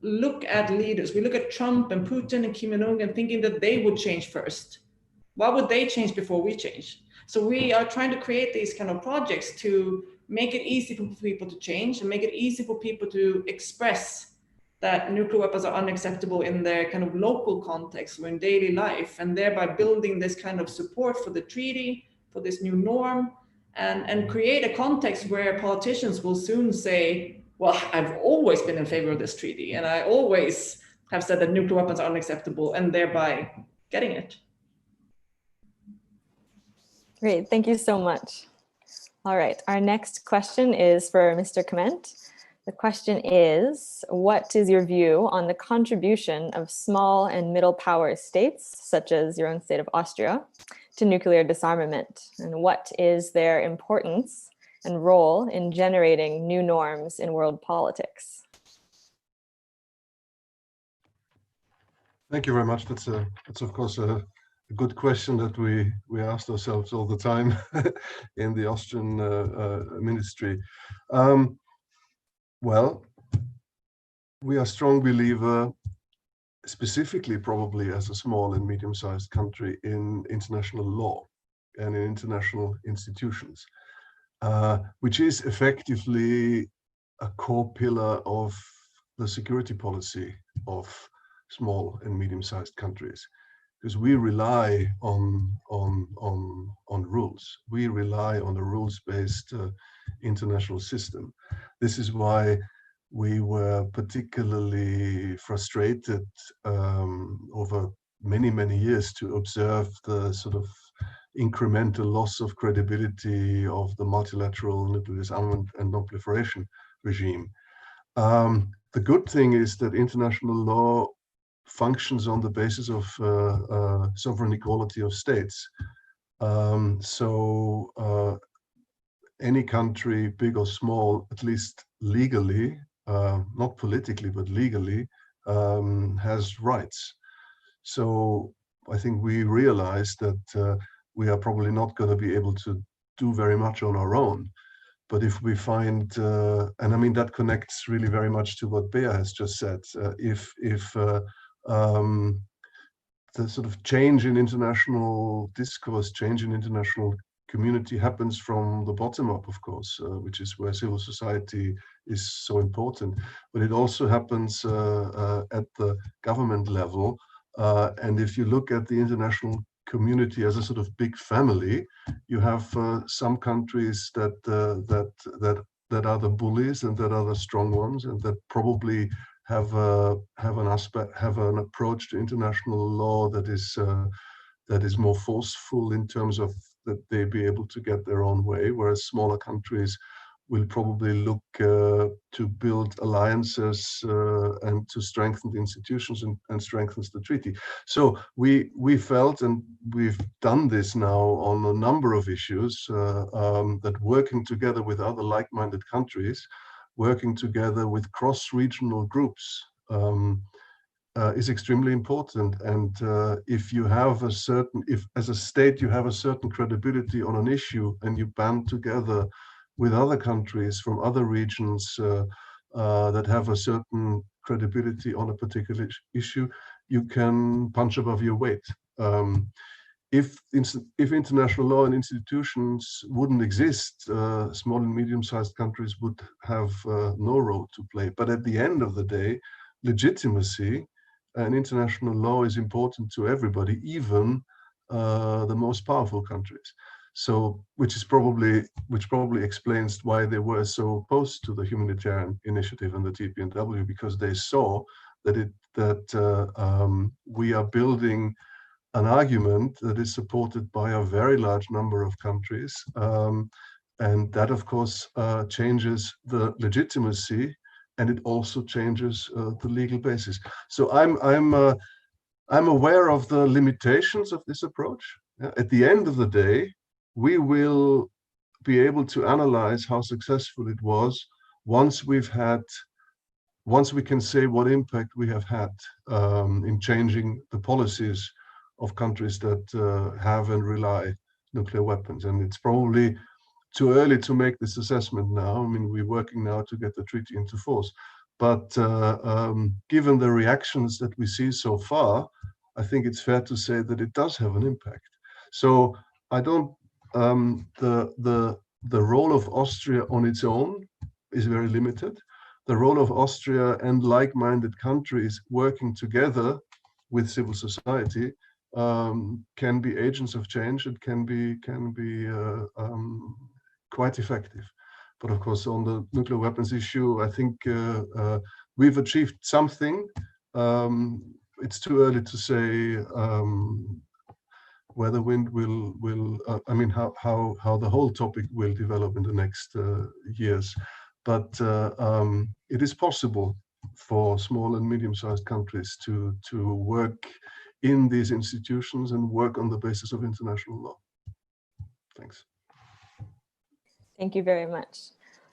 look at leaders. We look at Trump and Putin and Kim Jong-un and thinking that they would change first. Why would they change before we change? So we are trying to create these kind of projects to make it easy for people to change and make it easy for people to express that nuclear weapons are unacceptable in their kind of local context or in daily life, and thereby building this kind of support for the treaty, for this new norm, and create a context where politicians will soon say, well, I've always been in favor of this treaty, and I always have said that nuclear weapons are unacceptable, and thereby getting it. Great, thank you so much. All right, our next question is for Mr. Clement. The question is, what is your view on the contribution of small and middle power states, such as your own state of Austria, to nuclear disarmament? And what is their importance and role in generating new norms in world politics? Thank you very much. That's of course a good question that we asked ourselves all the time in the Austrian ministry. Well, we are a strong believer, specifically probably as a small and medium-sized country, in international law and in international institutions, which is effectively a core pillar of the security policy of small and medium-sized countries, because we rely on rules. We rely on a rules-based international system. This is why we were particularly frustrated over many years to observe the sort of incremental loss of credibility of the multilateral nuclear disarmament and non-proliferation regime. The good thing is that international law functions on the basis of sovereign equality of states. Any country, big or small, at least legally, not politically, but legally, has rights. So I think we realize that we are probably not going to be able to do very much on our own. But if we find, and I mean, that connects really very much to what Bea has just said, if the sort of change in international discourse, change in international community happens from the bottom up, of course, which is where civil society is so important. But it also happens at the government level. And if you look at the international community as a sort of big family, you have some countries that are the bullies and that are the strong ones, and that probably have an approach to international law that is more forceful in terms of that they be able to get their own way, whereas smaller countries will probably look to build alliances and to strengthen the institutions and strengthens the treaty. So we felt, and we've done this now on a number of issues, that working together with other like-minded countries, working together with cross-regional groups is extremely important. And if you have if as a state you have a certain credibility on an issue and you band together with other countries from other regions that have a certain credibility on a particular issue, you can punch above your weight. If international law and institutions wouldn't exist, small and medium-sized countries would have no role to play. But at the end of the day, legitimacy and international law is important to everybody, even the most powerful countries. So, which probably explains why they were so opposed to the humanitarian initiative and the TPNW, because they saw that we are building an argument that is supported by a very large number of countries, and that, of course, changes the legitimacy, and it also changes the legal basis. So I'm aware of the limitations of this approach. At the end of the day, we will be able to analyze how successful it was once we can say what impact we have had in changing the policies of countries that have and rely nuclear weapons. And it's probably too early to make this assessment now. I mean, we're working now to get the treaty into force. But given the reactions that we see so far, I think it's fair to say that it does have an impact. So I don't, the role of Austria on its own is very limited. the role of Austria and like-minded countries working together with civil society can be agents of change. It can be quite effective. But of course, on the nuclear weapons issue, I think we've achieved something. It's too early to say where the wind will I mean, how the whole topic will develop in the next years. But it is possible for small and medium-sized countries to work in these institutions and work on the basis of international law. Thanks. Thank you very much.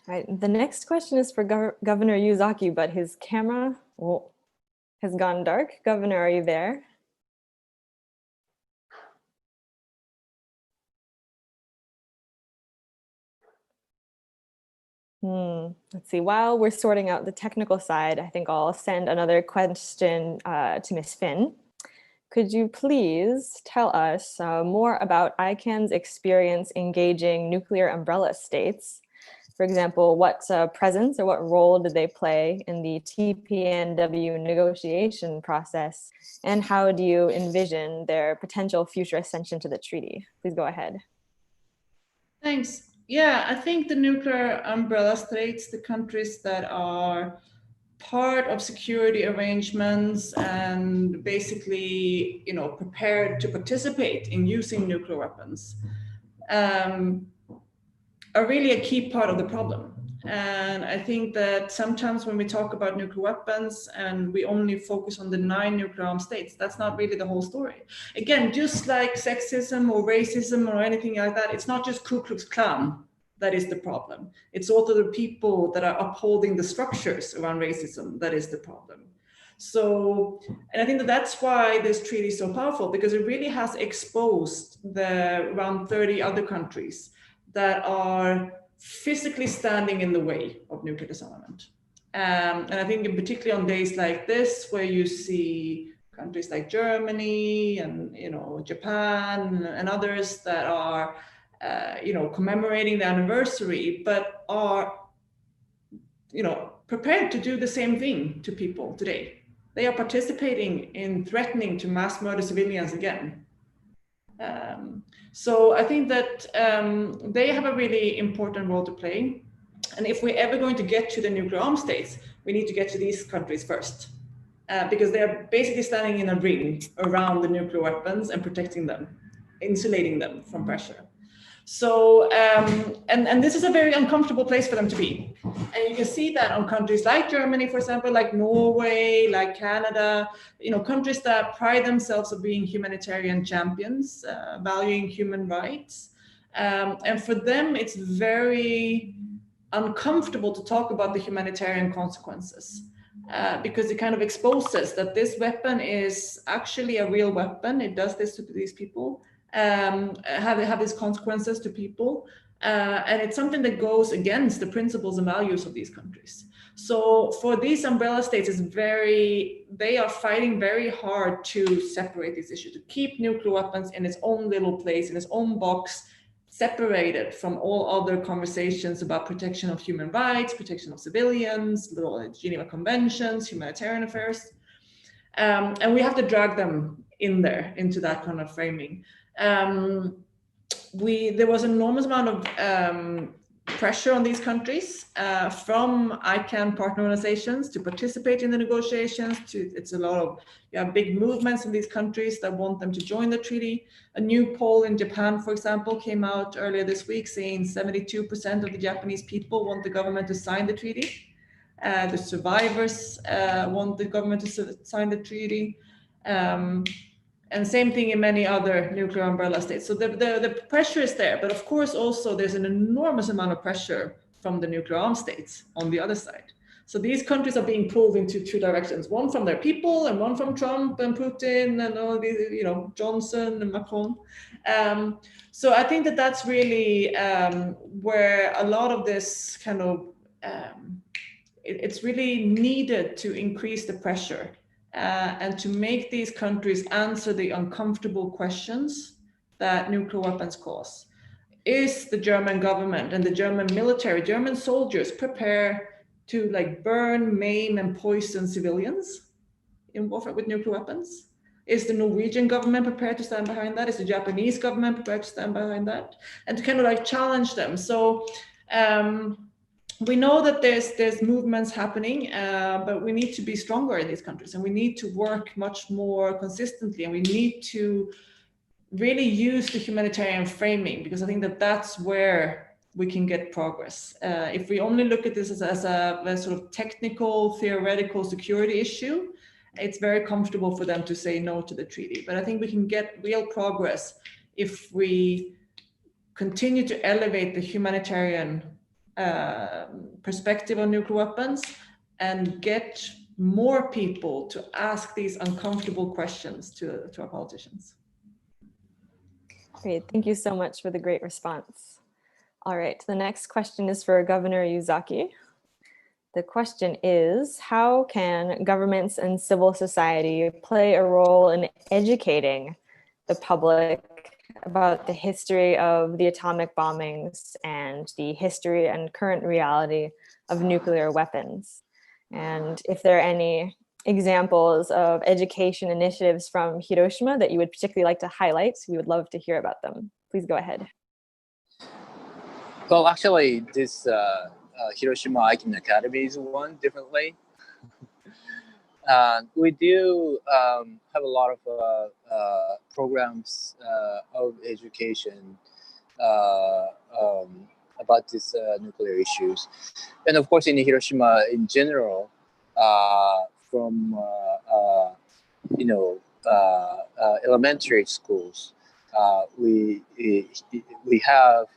All right, the next question is for Governor Yuzaki, but his camera has gone dark. Governor, are you there? Let's see, while we're sorting out the technical side, I think I'll send another question to Ms. Finn. Could you please tell us more about ICANN's experience engaging nuclear umbrella states? For example, what presence or what role did they play in the TPNW negotiation process? And how do you envision their potential future ascension to the treaty? Please go ahead. Thanks. Yeah, I think the nuclear umbrella states, the countries that are part of security arrangements and basically, prepared to participate in using nuclear weapons, are really a key part of the problem. And I think that sometimes when we talk about nuclear weapons and we only focus on the 9 nuclear armed states, that's not really the whole story. Again, just like sexism or racism or anything like that, it's not just Ku Klux Klan that is the problem. It's also the people that are upholding the structures around racism that is the problem. So, and I think that that's why this treaty is so powerful, because it really has exposed the around 30 other countries that are physically standing in the way of nuclear disarmament. And I think in particularly on days like this, where you see countries like Germany and Japan and others that are commemorating the anniversary, but are prepared to do the same thing to people today. They are participating in threatening to mass murder civilians again. So I think that they have a really important role to play. And if we're ever going to get to the nuclear armed states, we need to get to these countries first, because they are basically standing in a ring around the nuclear weapons and protecting them, insulating them from pressure. So, and this is a very uncomfortable place for them to be. And you can see that on countries like Germany, for example, like Norway, like Canada, countries that pride themselves on being humanitarian champions, valuing human rights. And for them, it's very uncomfortable to talk about the humanitarian consequences, because it kind of exposes that this weapon is actually a real weapon. It does this to these people. Have these consequences to people, and it's something that goes against the principles and values of these countries. So for these umbrella states, they are fighting very hard to separate these issues, to keep nuclear weapons in its own little place, in its own box, separated from all other conversations about protection of human rights, protection of civilians, the Geneva Conventions, humanitarian affairs. And we have to drag them in there, into that kind of framing. There was an enormous amount of pressure on these countries from ICANN partner organizations to participate in the negotiations. It's a lot of big movements in these countries that want them to join the treaty. A new poll in Japan, for example, came out earlier this week saying 72% of the Japanese people want the government to sign the treaty. The survivors want the government to sign the treaty. And same thing in many other nuclear umbrella states. So the pressure is there, but of course also there's an enormous amount of pressure from the nuclear armed states on the other side. So these countries are being pulled into 2 directions, one from their people and one from Trump and Putin and all these, Johnson and Macron. So I think that that's really where a lot of this kind of, it's really needed to increase the pressure. And to make these countries answer the uncomfortable questions that nuclear weapons cause. Is the German government and the German military, German soldiers prepared to like burn, maim, and poison civilians in warfare with nuclear weapons? Is the Norwegian government prepared to stand behind that? Is the Japanese government prepared to stand behind that? And to kind of like challenge them. So we know that there's movements happening, but we need to be stronger in these countries, and we need to work much more consistently, and we need to really use the humanitarian framing, because I think that that's where we can get progress. If we only look at this as a sort of technical, theoretical security issue, it's very comfortable for them to say no to the treaty. But I think we can get real progress if we continue to elevate the humanitarian perspective on nuclear weapons and get more people to ask these uncomfortable questions to our politicians. Great, thank you so much for the great response. All right, the next question is for Governor Yuzaki. The question is, how can governments and civil society play a role in educating the public about the history of the atomic bombings and the history and current reality of nuclear weapons? And if there are any examples of education initiatives from Hiroshima that you would particularly like to highlight, we would love to hear about them. Please go ahead. Well, actually, this Hiroshima-ICAN Academy is one differently. We do have a lot of programs of education about these nuclear issues. And of course, in Hiroshima in general, from elementary schools, we have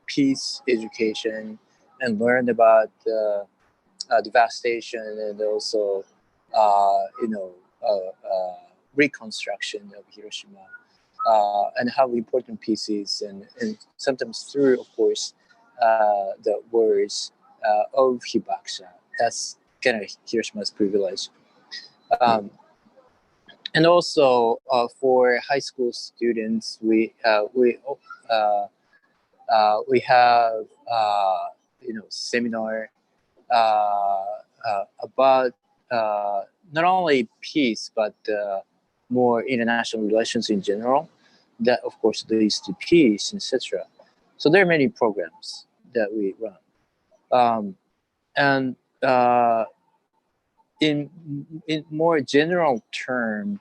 peace education and learn about devastation and also reconstruction of Hiroshima and how important peace is, and sometimes through, of course, the words of Hibakusha. That's kind of Hiroshima's privilege. And also for high school students, we have seminar about not only peace but more international relations in general. That of course leads to peace, etc. So there are many programs that we run, and in more general term,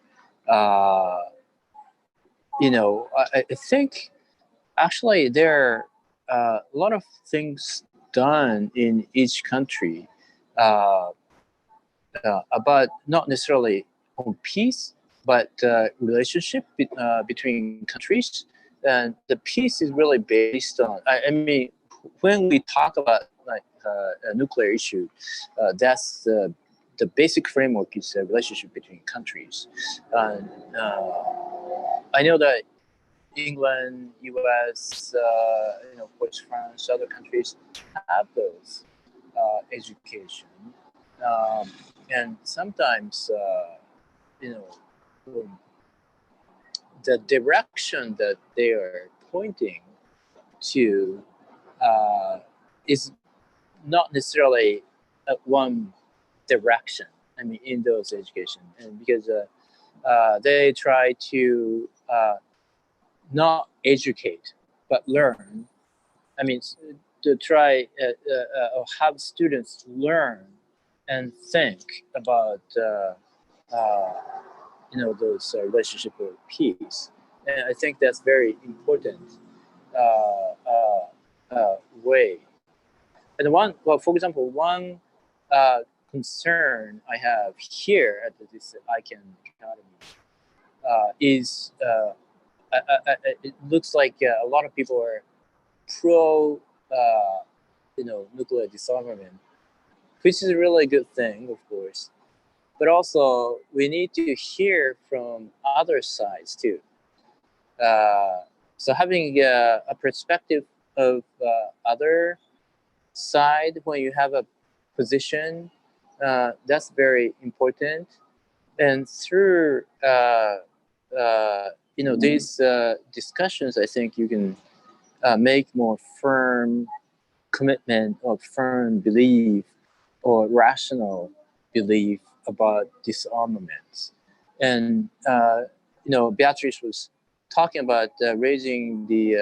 I think actually there are a lot of things done in each country about not necessarily on peace, but relationship between countries. And the peace is really based on, I mean, when we talk about like a nuclear issue, that's the basic framework is a relationship between countries. I know that England, US, of course, France, other countries have those education, and sometimes, the direction that they are pointing to is not necessarily one direction. I mean, in those education, and because they try to not educate but learn. I mean, to try have students learn and think about those relationship with peace, and I think that's very important way. And for example, one concern I have here at this ICANN Academy is it looks like a lot of people are pro nuclear disarmament, which is a really good thing, of course. But also we need to hear from other sides too. So having a perspective of other side when you have a position, that's very important. And through these discussions, I think you can make more firm commitment or firm belief or rational belief about disarmament. And Beatrice was talking about raising the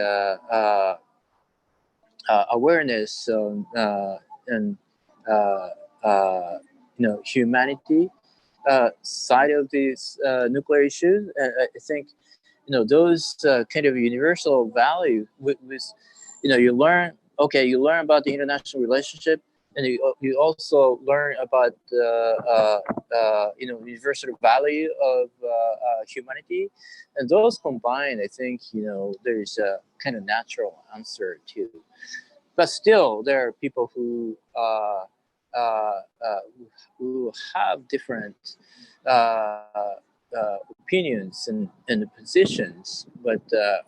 awareness and humanity side of these nuclear issues. And I think those kind of universal values with you learn about the international relationship, and you also learn about the universal value of humanity, and those combined, I think there's a kind of natural answer to. But still, there are people who have different opinions and positions. But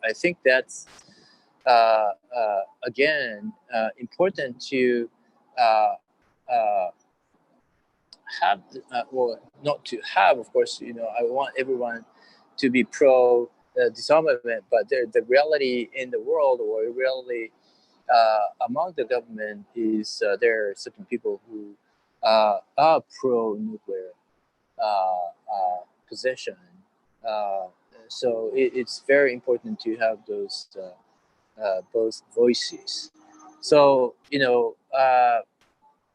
I think that's again important to have, well, not to have, of course. I want everyone to be pro disarmament, but the reality in the world, or reality among the government, is there are certain people who are pro-nuclear position. So it's very important to have those both voices. So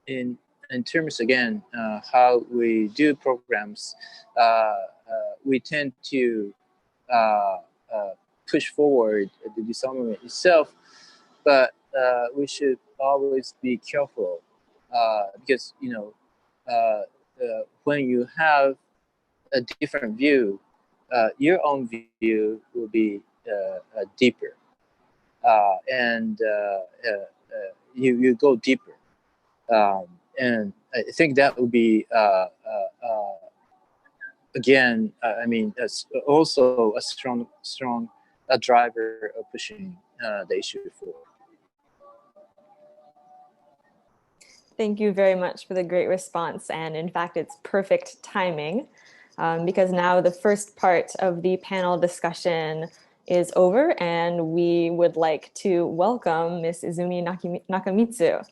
in terms, again, how we do programs, we tend to push forward the disarmament itself, but we should always be careful because when you have a different view, your own view will be deeper, and you go deeper. And I think that would be again, that's also a strong driver of pushing the issue forward. Thank you very much for the great response. And in fact, it's perfect timing because now the first part of the panel discussion is over, and we would like to welcome Ms. Izumi Nakamitsu.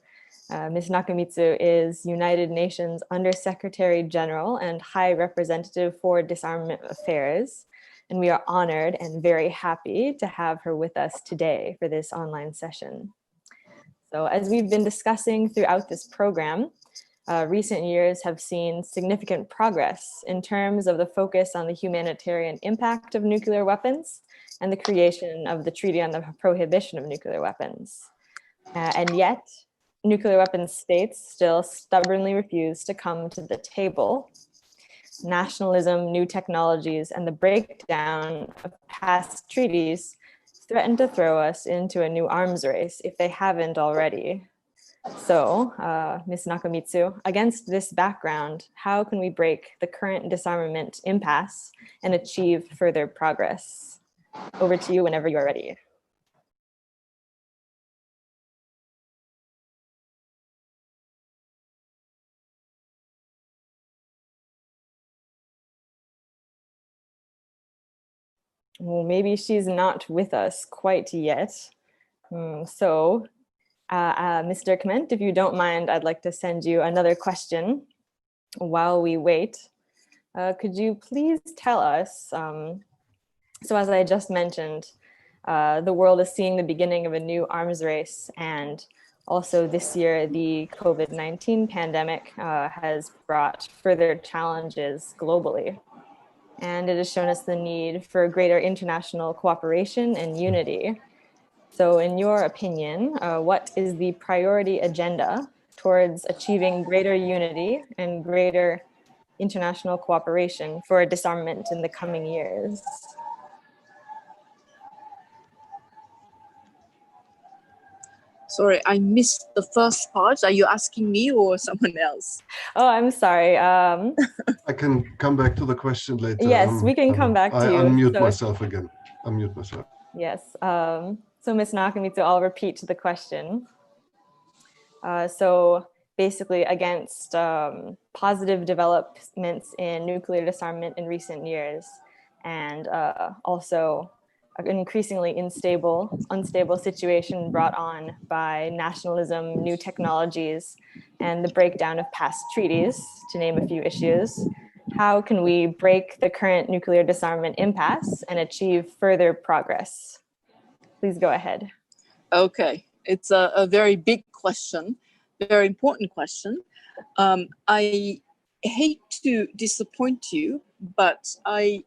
Ms. Nakamitsu is United Nations Undersecretary General and High Representative for Disarmament Affairs. And we are honored and very happy to have her with us today for this online session. So as we've been discussing throughout this program, recent years have seen significant progress in terms of the focus on the humanitarian impact of nuclear weapons and the creation of the Treaty on the Prohibition of Nuclear Weapons. And yet, nuclear weapons states still stubbornly refuse to come to the table. Nationalism, new technologies, and the breakdown of past treaties threaten to throw us into a new arms race if they haven't already. So, Ms. Nakamitsu, against this background, how can we break the current disarmament impasse and achieve further progress? Over to you whenever you are ready. Well, maybe she's not with us quite yet. So, Mr. Clement, if you don't mind, I'd like to send you another question while we wait. Could you please tell us, so as I just mentioned, the world is seeing the beginning of a new arms race, and also this year, the COVID-19 pandemic has brought further challenges globally. And it has shown us the need for greater international cooperation and unity. So in your opinion, what is the priority agenda towards achieving greater unity and greater international cooperation for disarmament in the coming years? Sorry, I missed the first part. Are you asking me or someone else? Oh, I'm sorry. I can come back to the question later. Yes, we can come back to you. I unmute myself again. Unmute myself. Yes. So Ms. Nakamitsu, I'll repeat the question. So basically against positive developments in nuclear disarmament in recent years, and also an increasingly unstable situation brought on by nationalism, new technologies, and the breakdown of past treaties, to name a few issues. How can we break the current nuclear disarmament impasse and achieve further progress? Please go ahead. Okay, it's a very big question, very important question. I hate to disappoint you, but I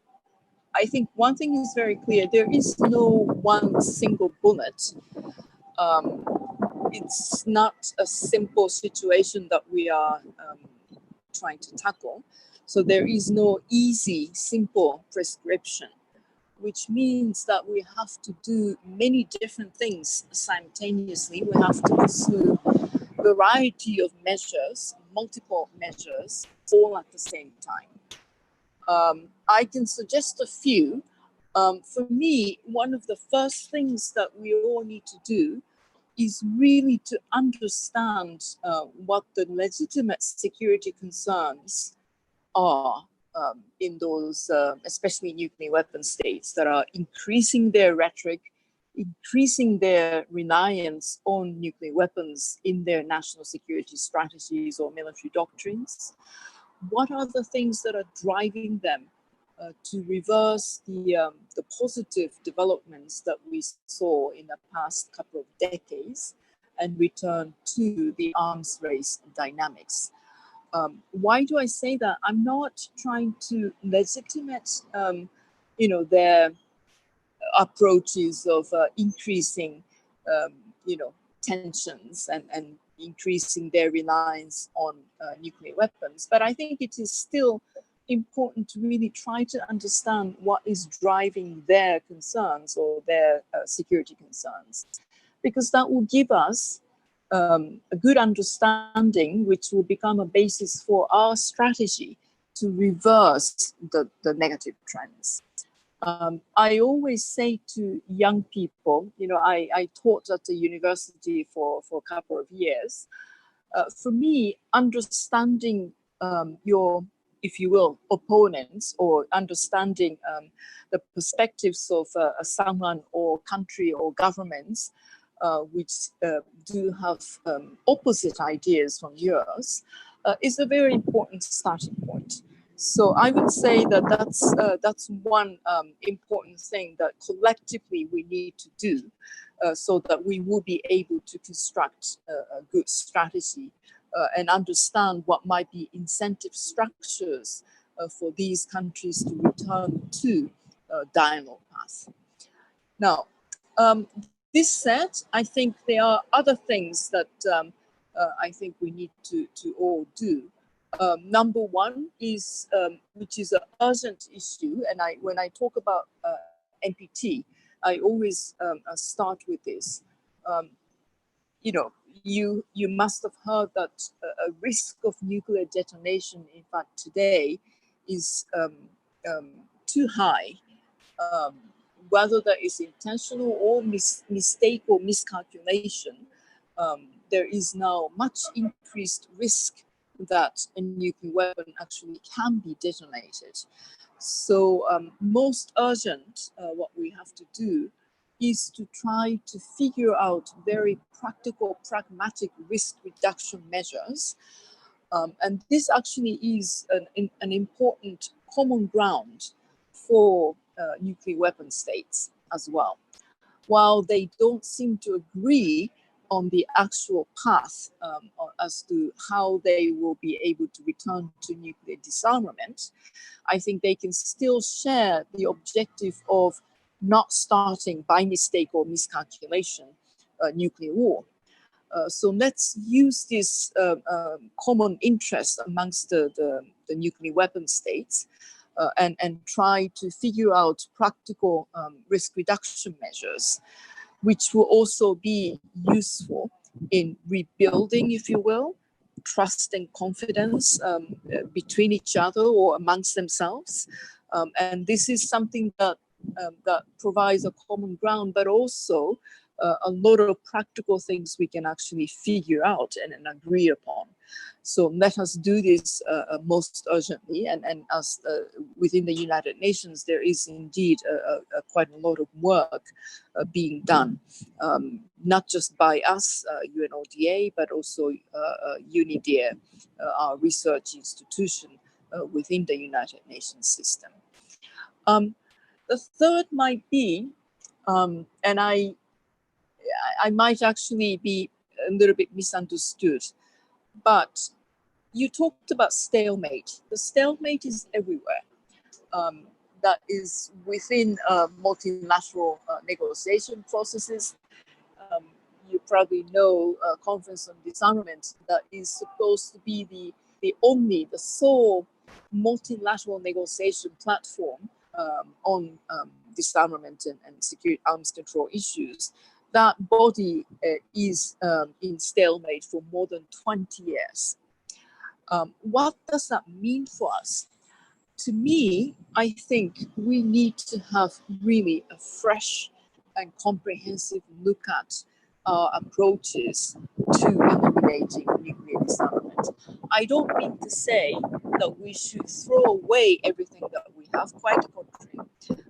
think one thing is very clear. There is no one single bullet. It's not a simple situation that we are trying to tackle. So there is no easy, simple prescription, which means that we have to do many different things simultaneously. We have to pursue a variety of measures, multiple measures, all at the same time. I can suggest a few. For me, one of the first things that we all need to do is really to understand what the legitimate security concerns are in those, especially nuclear weapon states that are increasing their rhetoric, increasing their reliance on nuclear weapons in their national security strategies or military doctrines. What are the things that are driving them to reverse the positive developments that we saw in the past couple of decades and return to the arms race dynamics? Why do I say that? I'm not trying to legitimate, their approaches of increasing, tensions and increasing their reliance on nuclear weapons. But I think it is still important to really try to understand what is driving their concerns or their security concerns, because that will give us a good understanding, which will become a basis for our strategy to reverse the negative trends. I always say to young people, I taught at the university for a couple of years. For me, understanding your, if you will, opponents, or understanding the perspectives of someone or country or governments which do have opposite ideas from yours, is a very important starting point. So I would say that that's one important thing that collectively we need to do so that we will be able to construct a good strategy and understand what might be incentive structures for these countries to return to dialogue path. Now, this said, I think there are other things that I think we need to all do. Number one is, which is an urgent issue, and when I talk about NPT, I always start with this. You must have heard that a risk of nuclear detonation, in fact, today is too high. Whether that is intentional or mistake or miscalculation, there is now much increased risk that a nuclear weapon actually can be detonated. So most urgent, what we have to do is to try to figure out very practical, pragmatic risk reduction measures. And this actually is an important common ground for nuclear weapon states as well. While they don't seem to agree on the actual path as to how they will be able to return to nuclear disarmament, I think they can still share the objective of not starting by mistake or miscalculation nuclear war. So let's use this common interest amongst the nuclear weapon states and try to figure out practical risk reduction measures, which will also be useful in rebuilding, if you will, trust and confidence between each other or amongst themselves. And this is something that provides a common ground, but also a lot of practical things we can actually figure out and agree upon. So let us do this most urgently. And as within the United Nations, there is indeed quite a lot of work being done, not just by us, UNODA, but also UNIDIR, our research institution within the United Nations system. The third might be, and I might actually be a little bit misunderstood, but you talked about stalemate. The stalemate is everywhere. That is within multilateral negotiation processes. You probably know a conference on disarmament that is supposed to be the sole multilateral negotiation platform on disarmament and security arms control issues. That body is in stalemate for more than 20 years. What does that mean for us? To me, I think we need to have really a fresh and comprehensive look at our approaches to eliminating nuclear disarmament. I don't mean to say that we should throw away everything that we have, quite the contrary.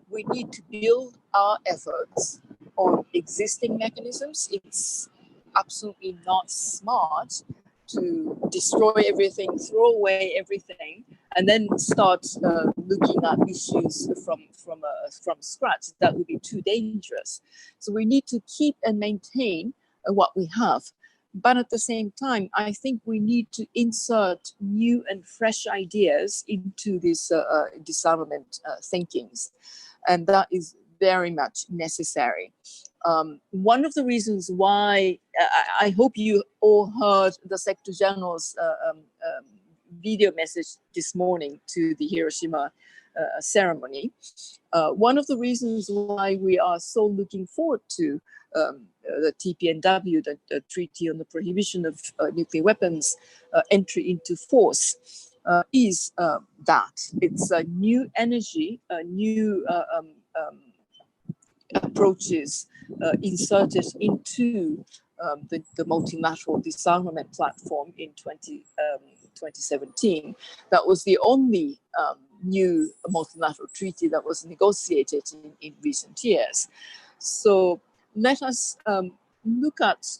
We need to build our efforts on existing mechanisms. It's absolutely not smart to destroy everything, throw away everything, and then start looking at issues from scratch. That would be too dangerous. So we need to keep and maintain what we have. But at the same time, I think we need to insert new and fresh ideas into this disarmament thinkings. And that is very much necessary. One of the reasons why I hope you all heard the Secretary General's video message this morning to the Hiroshima ceremony. One of the reasons why we are so looking forward to the TPNW, the Treaty on the Prohibition of Nuclear Weapons entry into force, is that it's a new energy, a new approaches inserted into the multilateral disarmament platform in 2017. That was the only new multilateral treaty that was negotiated in recent years. So let us look at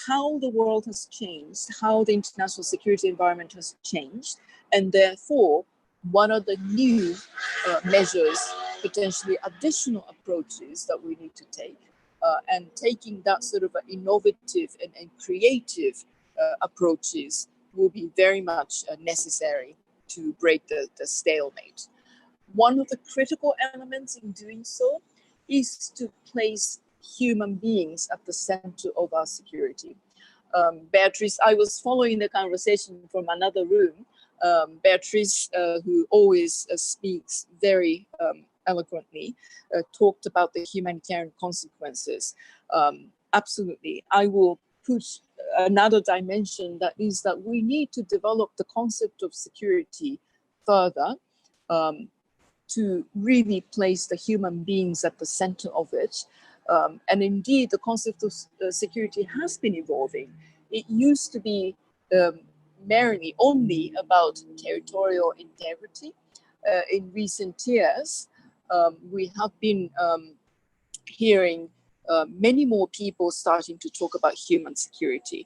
how the world has changed, how the international security environment has changed, and therefore what are the new measures, potentially additional approaches that we need to take, and taking that sort of innovative and creative approaches will be very much necessary to break the stalemate. One of the critical elements in doing so is to place human beings at the center of our security. Beatrice, I was following the conversation from another room. Beatrice, who always speaks very eloquently, talked about the humanitarian consequences. Absolutely. I will put another dimension, that is that we need to develop the concept of security further, to really place the human beings at the center of it. And indeed, the concept of security has been evolving. It used to be merely only about territorial integrity. In recent years, we have been hearing many more people starting to talk about human security.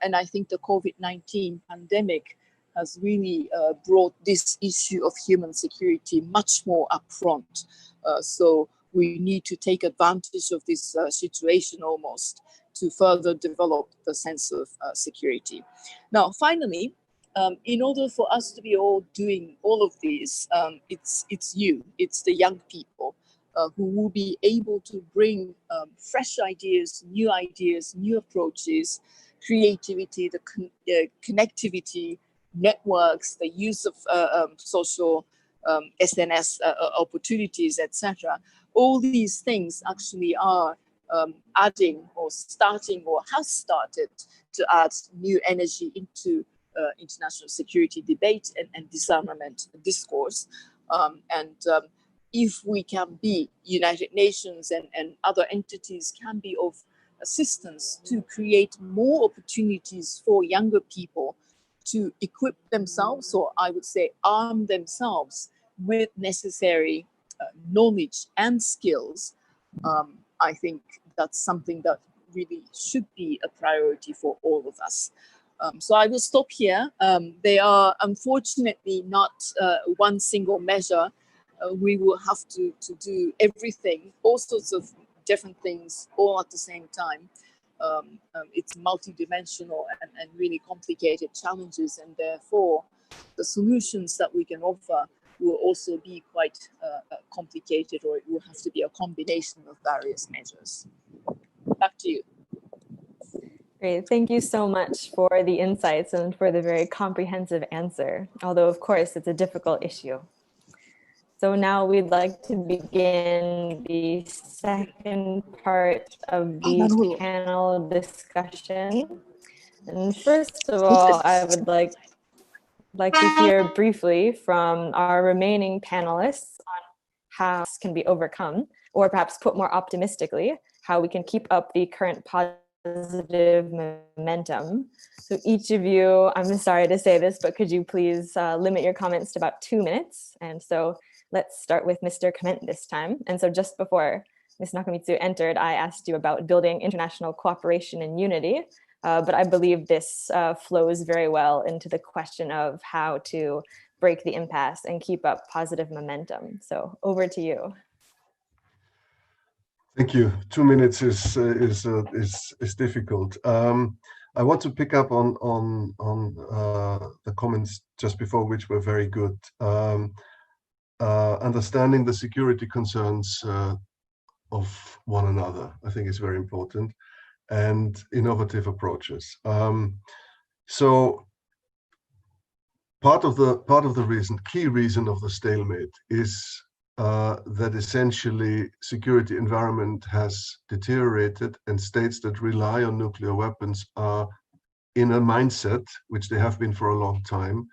And I think the COVID-19 pandemic has really brought this issue of human security much more upfront. So we need to take advantage of this situation almost to further develop the sense of security. Now, finally, in order for us to be all doing all of these, it's the young people who will be able to bring fresh ideas, new approaches, creativity, the connectivity, networks, the use of social SNS opportunities, etc. All these things actually are adding or starting or has started to add new energy into international security debate and disarmament discourse. if we can be, United Nations and other entities can be of assistance to create more opportunities for younger people to equip themselves, or I would say arm themselves with necessary knowledge and skills, I think that's something that really should be a priority for all of us. So I will stop here. There are unfortunately not one single measure. We will have to do everything, all sorts of different things all at the same time. It's multidimensional and really complicated challenges, and therefore the solutions that we can offer will also be quite complicated, or it will have to be a combination of various measures. Back to you. Great. Thank you so much for the insights and for the very comprehensive answer, although of course it's a difficult issue. So now we'd like to begin the second part of the panel discussion. And first of all, I would like to hear briefly from our remaining panelists on how this can be overcome, or perhaps put more optimistically, how we can keep up the current positive momentum. So each of you, I'm sorry to say this, but could you please limit your comments to about 2 minutes? And so let's start with Mr. Clement this time. And so just before Ms. Nakamitsu entered, I asked you about building international cooperation and unity, but I believe this flows very well into the question of how to break the impasse and keep up positive momentum. So over to you. Thank you. 2 minutes is difficult. I want to pick up on the comments just before, which were very good. Understanding the security concerns of one another, I think, is very important, and innovative approaches. So part of the reason, key reason of the stalemate is that essentially security environment has deteriorated, and states that rely on nuclear weapons are in a mindset, which they have been for a long time,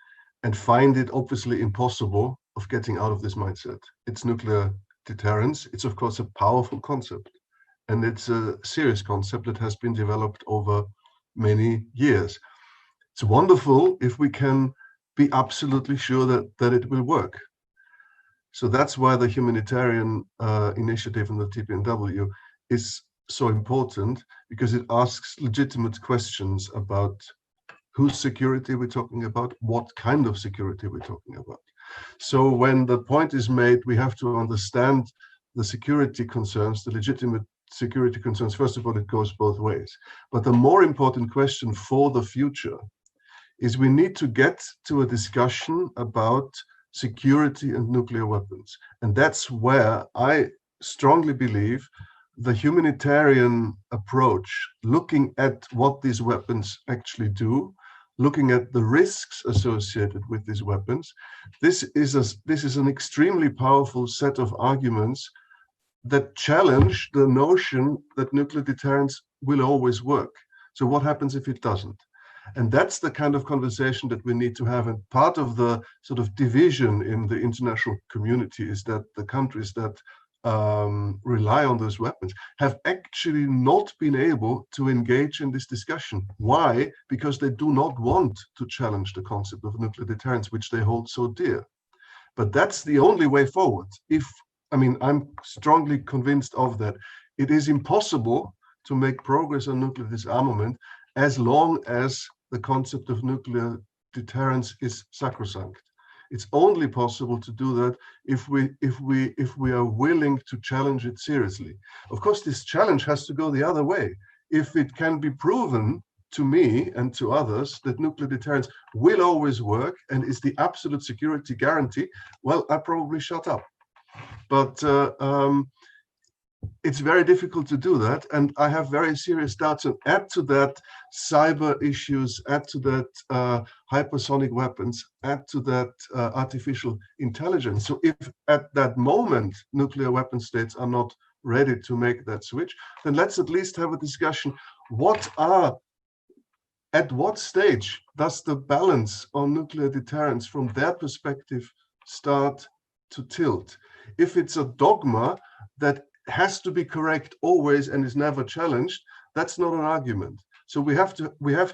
and find it obviously impossible of getting out of this mindset. It's nuclear deterrence. It's of course a powerful concept, and it's a serious concept that has been developed over many years. It's wonderful if we can be absolutely sure that it will work. So that's why the humanitarian initiative in the TPNW is so important, because it asks legitimate questions about whose security we're talking about, what kind of security we're talking about. So when the point is made, we have to understand the security concerns, the legitimate security concerns. First of all, it goes both ways. But the more important question for the future is we need to get to a discussion about security and nuclear weapons. And that's where I strongly believe the humanitarian approach, looking at what these weapons actually do, looking at the risks associated with these weapons, this is an extremely powerful set of arguments that challenge the notion that nuclear deterrence will always work. So what happens if it doesn't? And that's the kind of conversation that we need to have. And part of the sort of division in the international community is that the countries that rely on those weapons have actually not been able to engage in this discussion. Why? Because they do not want to challenge the concept of nuclear deterrence, which they hold so dear. But that's the only way forward. I'm strongly convinced of that. It is impossible to make progress on nuclear disarmament as long as the concept of nuclear deterrence is sacrosanct. It's only possible to do that if we are willing to challenge it seriously. Of course, this challenge has to go the other way. If it can be proven to me and to others that nuclear deterrence will always work and is the absolute security guarantee, well, I probably shut up. But it's very difficult to do that, and I have very serious doubts. And add to that cyber issues, add to that hypersonic weapons, add to that artificial intelligence. So if at that moment nuclear weapon states are not ready to make that switch, then let's at least have a discussion. At what stage does the balance on nuclear deterrence from their perspective start to tilt? If it's a dogma that has to be correct always and is never challenged, that's not an argument. So we have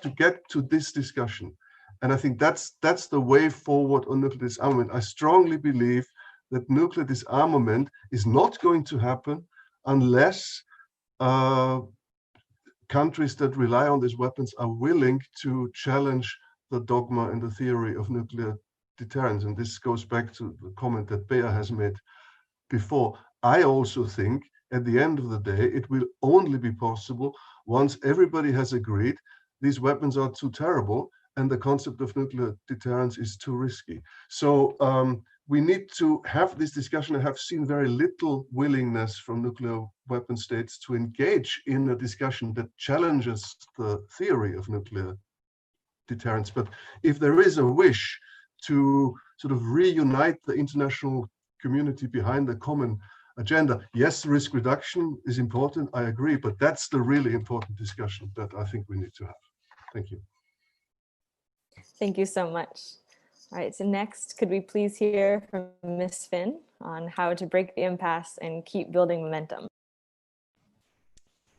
to get to this discussion. And I think that's the way forward on nuclear disarmament. I strongly believe that nuclear disarmament is not going to happen unless countries that rely on these weapons are willing to challenge the dogma and the theory of nuclear deterrence. And this goes back to the comment that Bea has made before. I also think at the end of the day, it will only be possible once everybody has agreed these weapons are too terrible and the concept of nuclear deterrence is too risky. So we need to have this discussion. I have seen very little willingness from nuclear weapon states to engage in a discussion that challenges the theory of nuclear deterrence. But if there is a wish to sort of reunite the international community behind the common agenda, yes, risk reduction is important, I agree, but that's the really important discussion that I think we need to have. Thank you. Thank you so much. All right, so next, could we please hear from Ms. Finn on how to break the impasse and keep building momentum?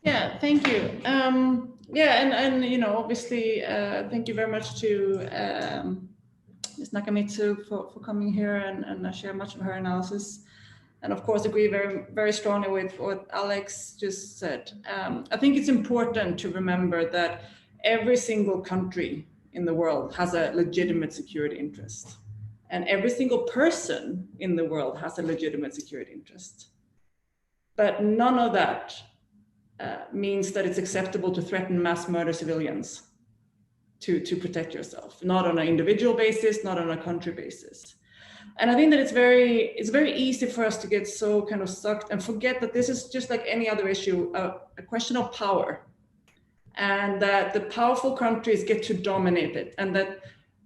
Yeah, thank you. And you know, obviously, thank you very much to Ms. Nakamitsu for coming here and share much of her analysis. And of course, agree very, very strongly with what Alex just said. I think it's important to remember that every single country in the world has a legitimate security interest. And every single person in the world has a legitimate security interest. But none of that means that it's acceptable to threaten mass murder civilians to protect yourself, not on an individual basis, not on a country basis. And I think that it's very easy for us to get so kind of sucked and forget that this is just like any other issue, a question of power. And that the powerful countries get to dominate it, and that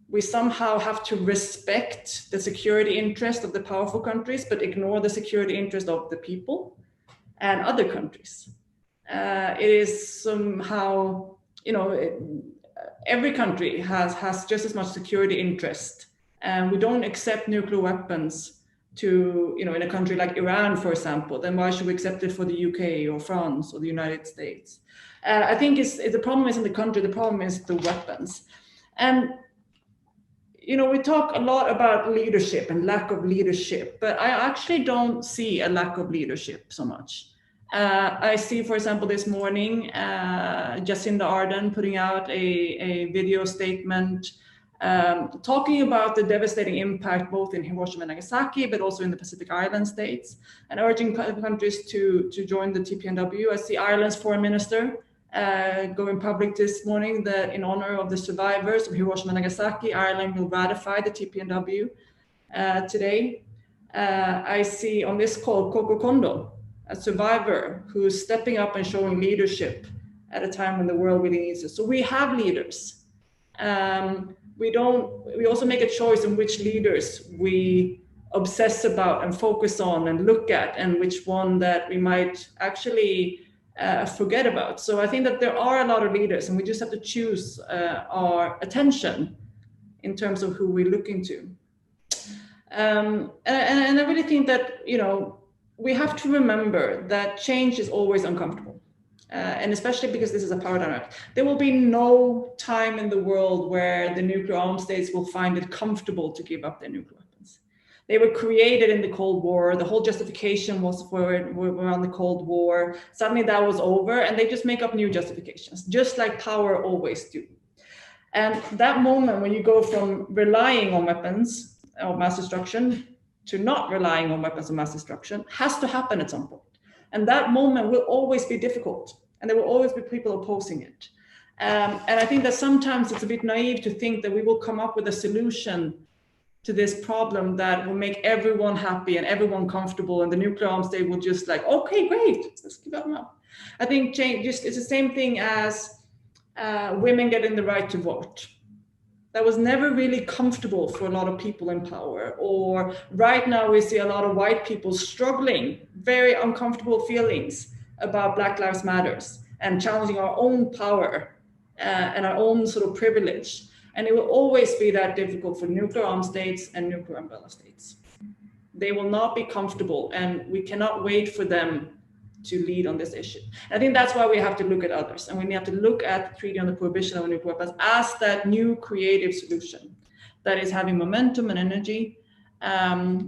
we somehow have to respect the security interest of the powerful countries, but ignore the security interest of the people and other countries. It is somehow, you know, every country has just as much security interest, and we don't accept nuclear weapons to, you know, in a country like Iran, for example, then why should we accept it for the UK or France or the United States? I think the problem isn't the country, the problem is the weapons. And, you know, we talk a lot about leadership and lack of leadership, but I actually don't see a lack of leadership so much. I see, for example, this morning, Jacinda Ardern putting out a video statement talking about the devastating impact both in Hiroshima and Nagasaki, but also in the Pacific Island states, and urging countries to join the TPNW. I see Ireland's foreign minister going public this morning that in honor of the survivors of Hiroshima and Nagasaki, Ireland will ratify the TPNW today. I see on this call Coco Kondo, a survivor who's stepping up and showing leadership at a time when the world really needs it. So we have leaders. We also make a choice on which leaders we obsess about and focus on and look at, and which one that we might actually forget about. So I think that there are a lot of leaders, and we just have to choose our attention in terms of who we're looking to. And I really think that, you know, we have to remember that change is always uncomfortable. And especially because this is a power dynamic. There will be no time in the world where the nuclear armed states will find it comfortable to give up their nuclear weapons. They were created in the Cold War. The whole justification was for around the Cold War. Suddenly that was over, and they just make up new justifications, just like power always do. And that moment when you go from relying on weapons of mass destruction to not relying on weapons of mass destruction has to happen at some point. And that moment will always be difficult, and there will always be people opposing it. And I think that sometimes it's a bit naive to think that we will come up with a solution to this problem that will make everyone happy and everyone comfortable, and the nuclear armed state will just like, okay, great, let's give them up. I think change it's the same thing as women getting the right to vote. That was never really comfortable for a lot of people in power. Or right now we see a lot of white people struggling, very uncomfortable feelings about Black Lives Matters and challenging our own power and our own sort of privilege. And it will always be that difficult for nuclear armed states and nuclear umbrella states. They will not be comfortable, and we cannot wait for them to lead on this issue. I think that's why we have to look at others, and we have to look at the Treaty on the Prohibition of Nuclear Weapons as that new creative solution that is having momentum and energy.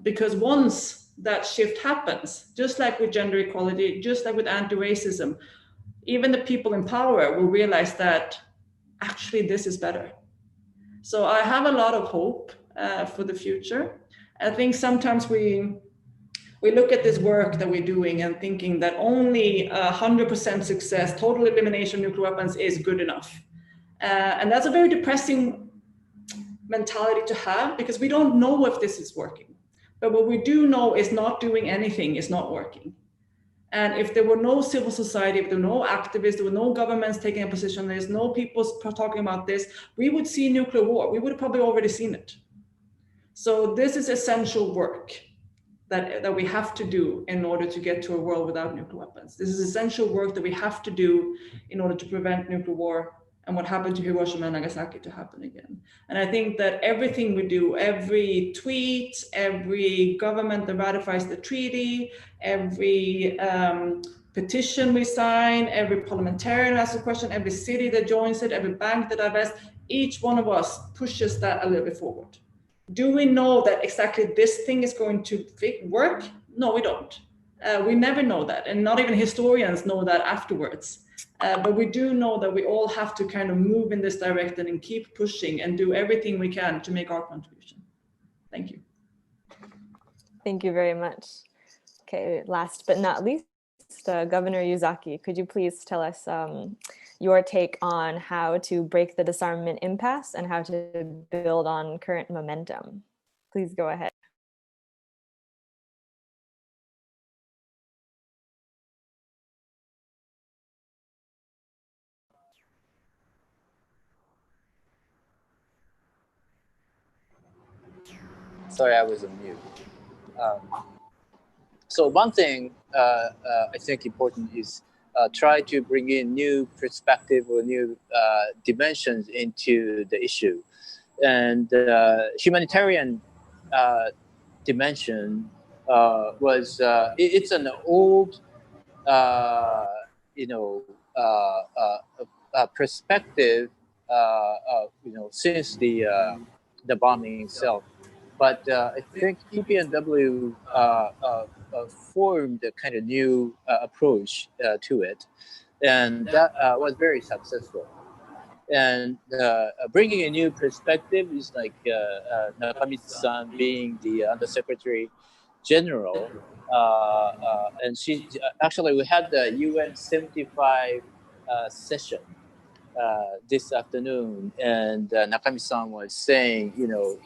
Because once that shift happens, just like with gender equality, just like with anti-racism, even the people in power will realize that actually this is better. So I have a lot of hope for the future. I think sometimes we look at this work that we're doing and thinking that only 100% success, total elimination of nuclear weapons is good enough. And that's a very depressing mentality to have, because we don't know if this is working. But what we do know is not doing anything is not working. And if there were no civil society, if there were no activists, there were no governments taking a position, there's no people talking about this, we would see nuclear war. We would have probably already seen it. So this is essential work that we have to do in order to get to a world without nuclear weapons. This is essential work that we have to do in order to prevent nuclear war and what happened to Hiroshima and Nagasaki to happen again. And I think that everything we do, every tweet, every government that ratifies the treaty, every petition we sign, every parliamentarian asks a question, every city that joins it, every bank that invests, each one of us pushes that a little bit forward. Do we know that exactly this thing is going to work? No, we don't. We never know that, and not even historians know that afterwards. But we do know that we all have to kind of move in this direction and keep pushing and do everything we can to make our contribution. Thank you. Thank you very much. Okay, last but not least, Governor Yuzaki, could you please tell us your take on how to break the disarmament impasse and how to build on current momentum? Please go ahead. Sorry, I was on mute. So one thing I think important is try to bring in new perspective or new dimensions into the issue. And humanitarian dimension was, it's an old, perspective, since the bombing itself. But I think TPNW formed a kind of new approach to it, and that was very successful. And bringing a new perspective is like Nakamitsu-san being the Undersecretary General, and she actually, we had the UN 75 session this afternoon, and Nakamitsu-san was saying,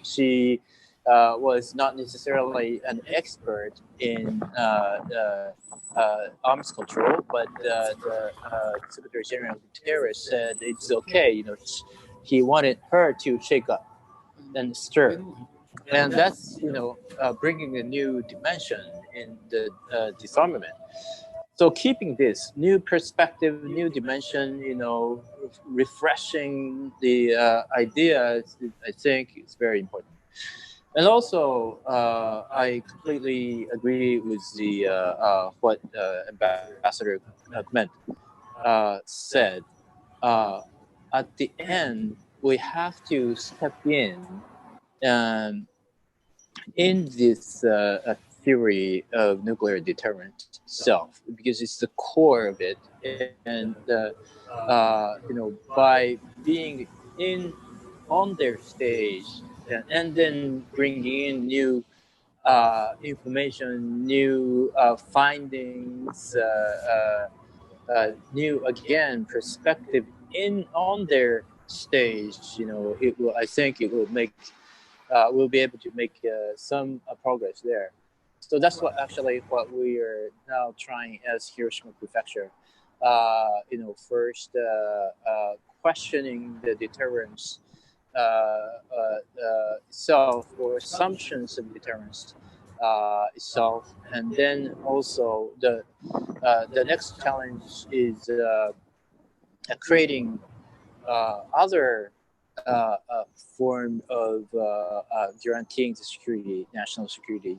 she was not necessarily an expert in arms control, but the Secretary General Guterres said it's okay. He wanted her to shake up and stir, and that's bringing a new dimension in the disarmament. So keeping this new perspective, new dimension, refreshing the ideas, I think is very important. And also, I completely agree with the what Ambassador Clement said. At the end, we have to step in this theory of nuclear deterrent itself, because it's the core of it. And by being on their stage, and then bringing in new information, new findings, new perspective on their stage. I think it will make we'll be able to make some progress there. So that's what we are now trying as Hiroshima Prefecture. First questioning the deterrence itself, or assumptions of deterrence itself, and then also the next challenge is creating other form of guaranteeing the security, national security,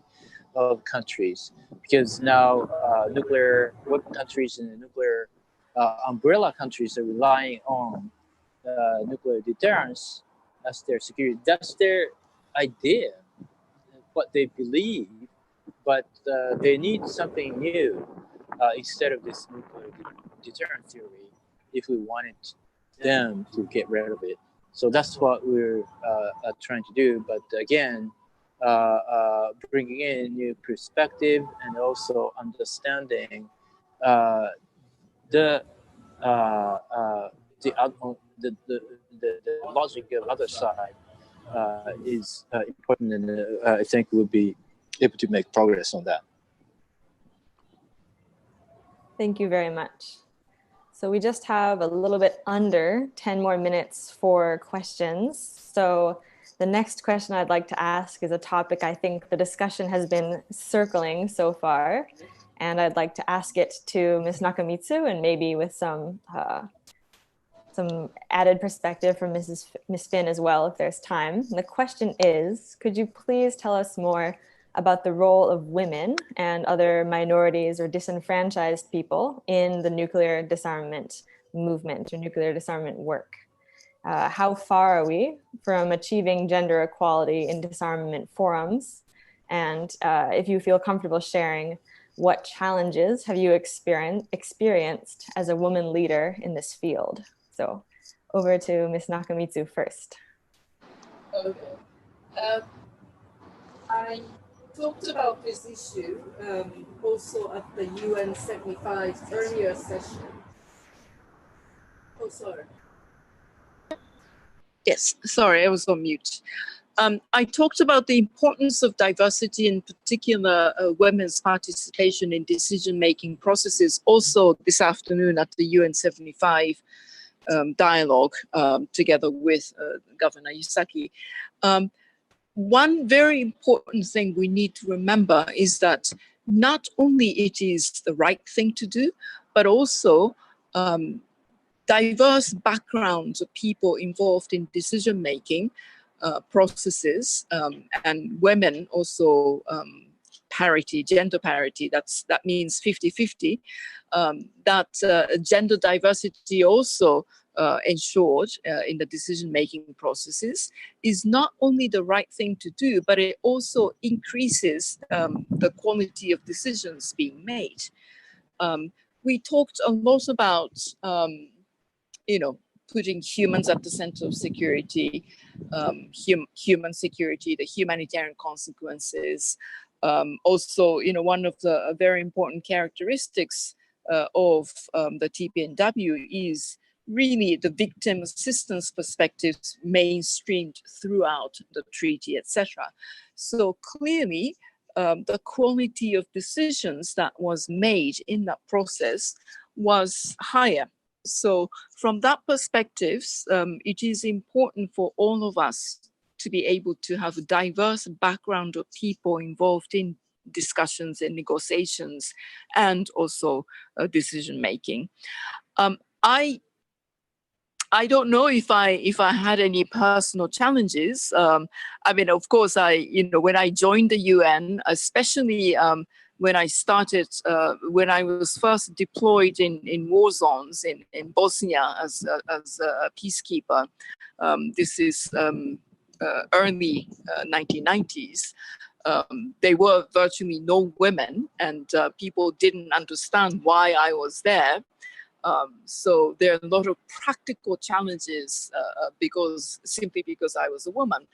of countries, because now nuclear weapon countries and nuclear umbrella countries are relying on nuclear deterrence as their security. That's their idea, what they believe, but they need something new instead of this nuclear deterrence theory if we wanted them to get rid of it. So that's what we're trying to do. But again, bringing in new perspective and also understanding the logic of other side is important, and I think we'll be able to make progress on that. Thank you very much. So we just have a little bit under 10 more minutes for questions. So the next question I'd like to ask is a topic I think the discussion has been circling so far. And I'd like to ask it to Ms. Nakamitsu, and maybe with some added perspective from Ms. Finn as well, if there's time. And the question is, could you please tell us more about the role of women and other minorities or disenfranchised people in the nuclear disarmament movement or nuclear disarmament work? How far are we from achieving gender equality in disarmament forums? And if you feel comfortable sharing, what challenges have you experienced as a woman leader in this field? So over to Ms. Nakamitsu first. Okay. I talked about this issue also at the UN 75 earlier session. Oh, sorry. Yes, sorry, I was on mute. I talked about the importance of diversity, in particular women's participation in decision-making processes, also this afternoon at the UN 75 dialogue together with Governor Yusaki. One very important thing we need to remember is that not only it is the right thing to do, but also diverse backgrounds of people involved in decision-making processes, and women also parity, gender parity, that means 50-50, that gender diversity also ensured in the decision-making processes is not only the right thing to do, but it also increases the quality of decisions being made. We talked a lot about, putting humans at the center of security, human security, the humanitarian consequences. Also, one of the very important characteristics of the TPNW is really the victim assistance perspectives mainstreamed throughout the treaty, etc. So clearly, the quality of decisions that was made in that process was higher. So from that perspective, it is important for all of us to be able to have a diverse background of people involved in discussions and negotiations and also decision making. I don't know if I had any personal challenges. I mean, of course, when I joined the UN, especially when I started, when I was first deployed in war zones in Bosnia as a peacekeeper, this is early 1990s. There were virtually no women, and people didn't understand why I was there. So there are a lot of practical challenges simply because I was a woman.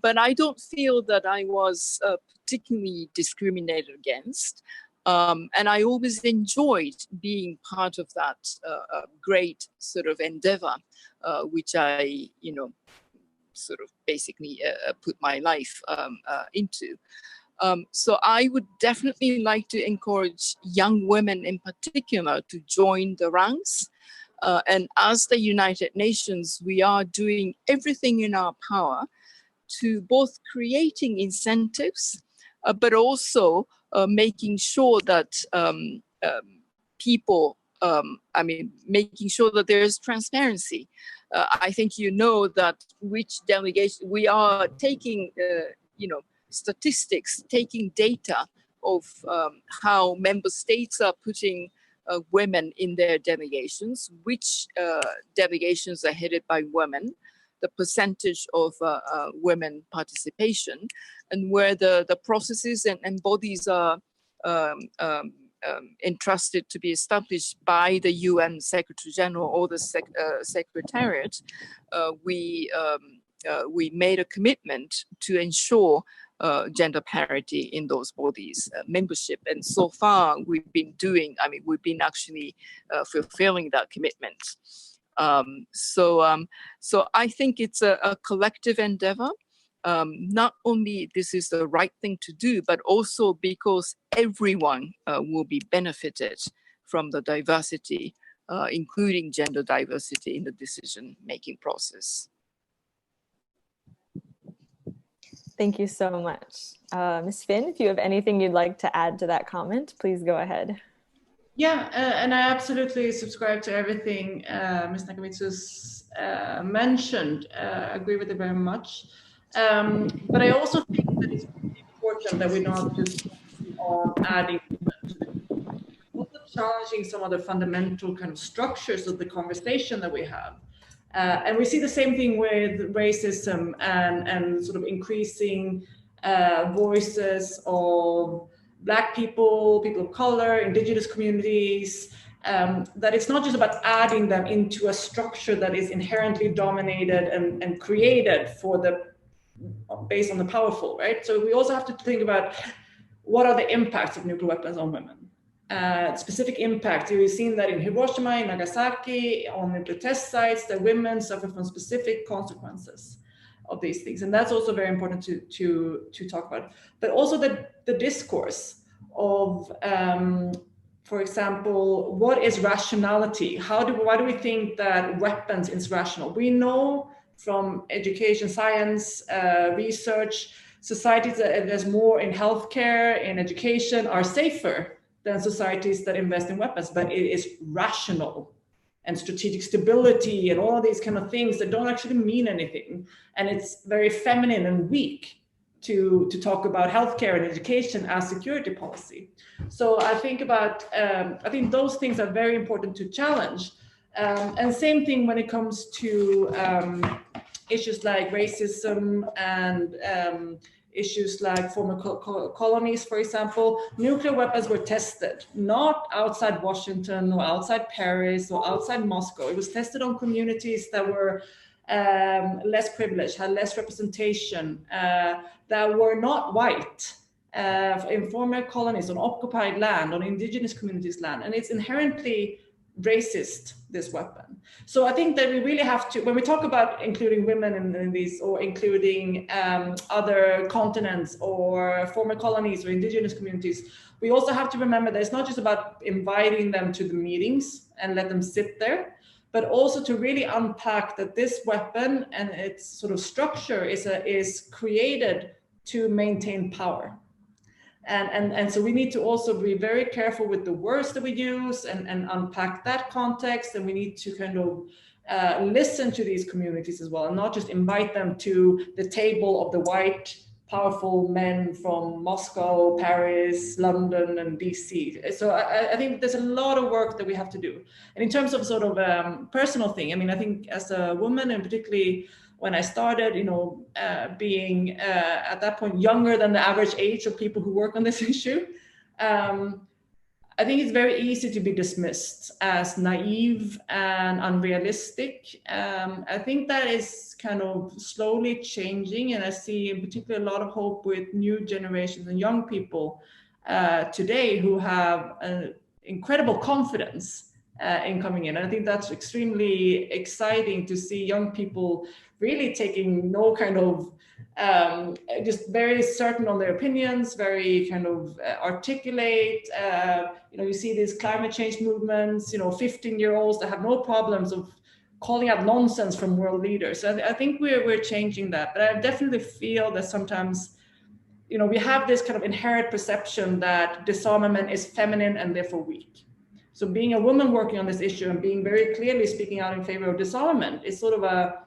But I don't feel that I was particularly discriminated against. And I always enjoyed being part of that great sort of endeavor, which I, sort of basically put my life into. So I would definitely like to encourage young women in particular to join the ranks. And as the United Nations, we are doing everything in our power to both creating incentives, but also making sure that people, making sure that there is transparency. I think you know that which delegation we are taking, statistics, taking data of how member states are putting women in their delegations, which delegations are headed by women, the percentage of women participation, and where the processes and bodies are entrusted to be established by the UN Secretary General or the Secretariat. We made a commitment to ensure gender parity in those bodies membership, and so far we've been actually fulfilling that commitment. So I think it's a collective endeavor. Not only this is the right thing to do, but also because everyone will be benefited from the diversity, including gender diversity in the decision-making process. Thank you so much. Ms. Finn, if you have anything you'd like to add to that comment, please go ahead. Yeah, and I absolutely subscribe to everything Ms. Nakamitsu's mentioned. I agree with it very much. But I also think that it's really important that we're not just on adding to the, also challenging some of the fundamental kind of structures of the conversation that we have. And we see the same thing with racism and sort of increasing voices of Black people, people of color, indigenous communities, that it's not just about adding them into a structure that is inherently dominated and created for based on the powerful, right? So we also have to think about what are the impacts of nuclear weapons on women. Specific impact. We've seen that in Hiroshima, in Nagasaki, on nuclear test sites, that women suffer from specific consequences of these things. And that's also very important to talk about. But also the discourse of, for example, what is rationality? Why do we think that weapons is rational? We know from education, science, research, societies that there's more in healthcare, in education, are safer than societies that invest in weapons, but it is rational, and strategic stability and all of these kind of things that don't actually mean anything. And it's very feminine and weak to talk about healthcare and education as security policy. So I think I think those things are very important to challenge. And same thing when it comes to issues like racism and issues like former colonies, for example. Nuclear weapons were tested, not outside Washington or outside Paris or outside Moscow. It was tested on communities that were less privileged, had less representation, that were not white, in former colonies, on occupied land, on indigenous communities' land. And it's inherently racist, this weapon. So I think that we really have to, when we talk about including women in these, or including other continents or former colonies or indigenous communities, we also have to remember that it's not just about inviting them to the meetings and let them sit there, but also to really unpack that this weapon and its sort of structure is created to maintain power. And so we need to also be very careful with the words that we use and unpack that context. And we need to kind of listen to these communities as well, and not just invite them to the table of the white, powerful men from Moscow, Paris, London, and DC. So I think there's a lot of work that we have to do. And in terms of sort of personal thing, I mean, I think as a woman, and particularly when I started, you know, being at that point younger than the average age of people who work on this issue, I think it's very easy to be dismissed as naive and unrealistic. I think that is kind of slowly changing, and I see in particular a lot of hope with new generations and young people today who have an incredible confidence in coming in. And I think that's extremely exciting to see young people really taking no kind of, just very certain on their opinions, very kind of articulate. You know, you see these climate change movements, you know, 15-year-olds that have no problems of calling out nonsense from world leaders. So I think we're changing that, but I definitely feel that sometimes, you know, we have this kind of inherent perception that disarmament is feminine and therefore weak. So being a woman working on this issue and being very clearly speaking out in favor of disarmament is sort of a,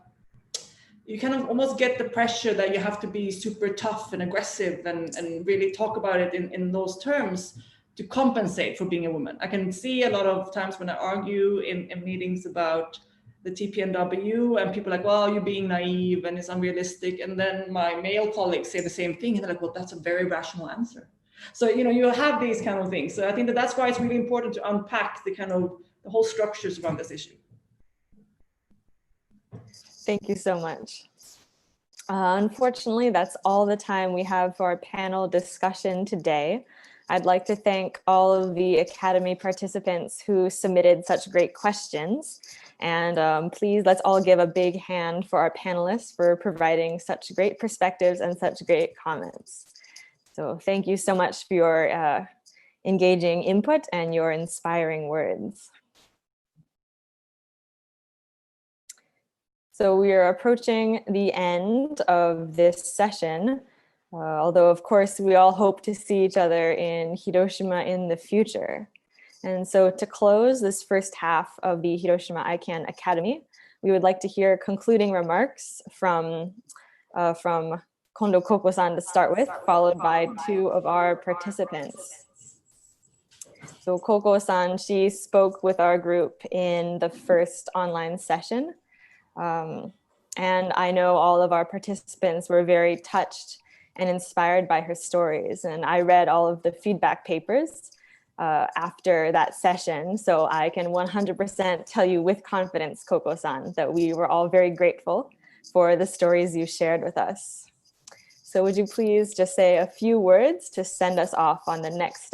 you kind of almost get the pressure that you have to be super tough and aggressive and really talk about it in those terms to compensate for being a woman. I can see a lot of times when I argue in meetings about the TPNW and people are like, well, you're being naive and it's unrealistic. And then my male colleagues say the same thing. And they're like, well, that's a very rational answer. So, you know, you have these kind of things. So I think that's why it's really important to unpack the whole structures around this issue. Thank you so much. Unfortunately, that's all the time we have for our panel discussion today. I'd like to thank all of the Academy participants who submitted such great questions. And please, let's all give a big hand for our panelists for providing such great perspectives and such great comments. So thank you so much for your engaging input and your inspiring words. So we are approaching the end of this session, although of course we all hope to see each other in Hiroshima in the future. And so to close this first half of the Hiroshima-ICAN Academy, we would like to hear concluding remarks from Kondo Koko-san to start with, followed by two of our participants. So Koko-san, she spoke with our group in the first online session. And I know all of our participants were very touched and inspired by her stories. And I read all of the feedback papers after that session. So I can 100% tell you with confidence, Koko-san, that we were all very grateful for the stories you shared with us. So would you please just say a few words to send us off on the next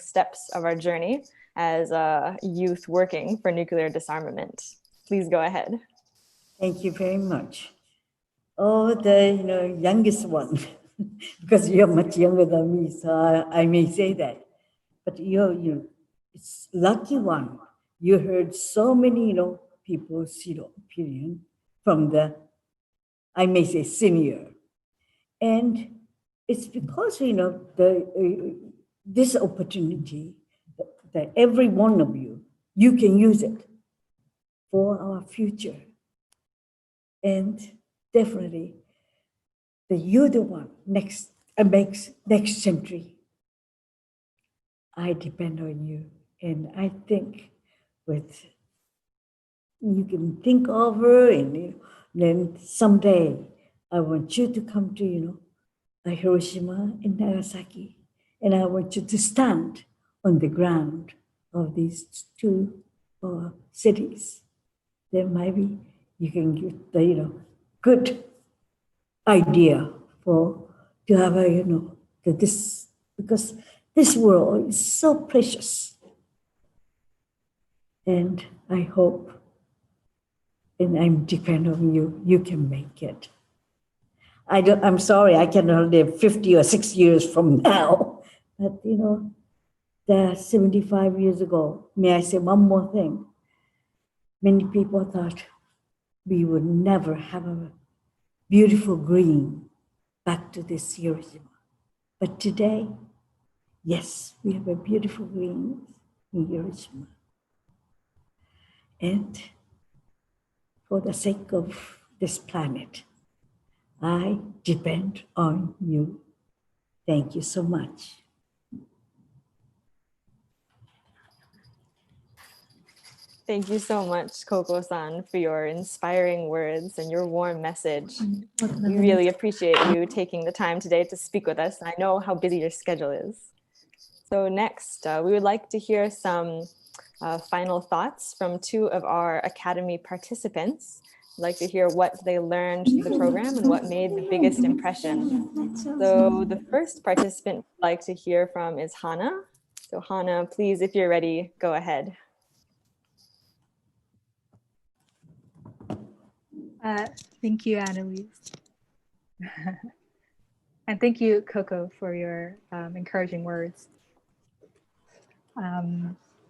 steps of our journey as a youth working for nuclear disarmament? Please go ahead. Thank you very much. Oh, the youngest one, because you're much younger than me, so I may say that. But it's lucky one. You heard so many, people's opinion from the, I may say, senior, and it's because this opportunity that every one of you can use it for our future. And definitely, you're the one next century. I depend on you. And I think you can think over and then someday I want you to come to, Hiroshima and Nagasaki. And I want you to stand on the ground of these two cities. Then maybe you can get the good idea to have this, because this world is so precious. And I hope, and I'm depending on you, you can make it. I'm sorry, I cannot live 50 or 60 years from now, but that 75 years ago, may I say one more thing? Many people thought we would never have a beautiful green back to this Hiroshima. But today, yes, we have a beautiful green in Hiroshima. And for the sake of this planet, I depend on you. Thank you so much. Thank you so much, Koko-san, for your inspiring words and your warm message. We really appreciate you taking the time today to speak with us. I know how busy your schedule is. So next, we would like to hear some final thoughts from two of our Academy participants. I'd like to hear what they learned through the program and what made the biggest impression. So the first participant I'd like to hear from is Hana. So Hana, please, if you're ready, go ahead. Thank you, Annalise. And thank you, Coco, for your encouraging words.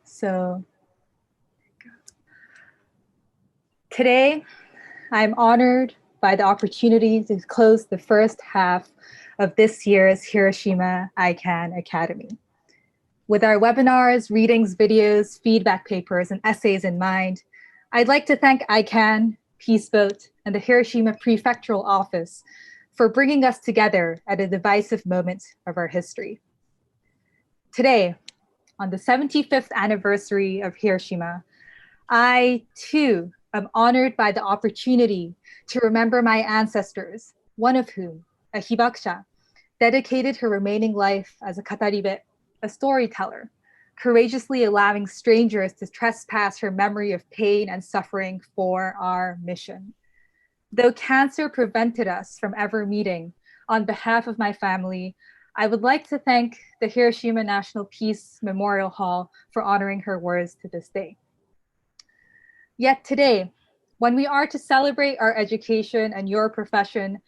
So today, I'm honored by the opportunity to close the first half of this year's Hiroshima-ICAN Academy. With our webinars, readings, videos, feedback papers, and essays in mind, I'd like to thank ICANN, Peace Boat, and the Hiroshima Prefectural Office for bringing us together at a divisive moment of our history. Today, on the 75th anniversary of Hiroshima, I too am honored by the opportunity to remember my ancestors, one of whom, a hibakusha, dedicated her remaining life as a kataribe, a storyteller, courageously allowing strangers to trespass her memory of pain and suffering for our mission. Though cancer prevented us from ever meeting, on behalf of my family, I would like to thank the Hiroshima National Peace Memorial Hall for honoring her words to this day. Yet today, when we are to celebrate our education and your profession,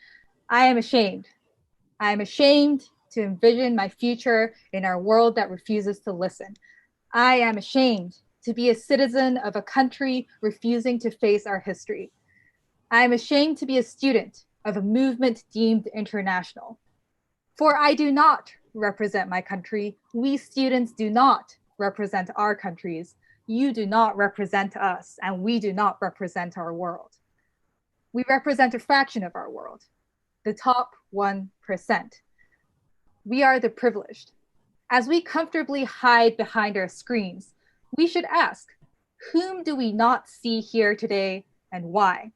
I am ashamed. I am ashamed to envision my future in our world that refuses to listen. I am ashamed to be a citizen of a country refusing to face our history. I am ashamed to be a student of a movement deemed international. For I do not represent my country. We students do not represent our countries. You do not represent us, and we do not represent our world. We represent a fraction of our world, the top 1%. We are the privileged. As we comfortably hide behind our screens, we should ask, whom do we not see here today and why?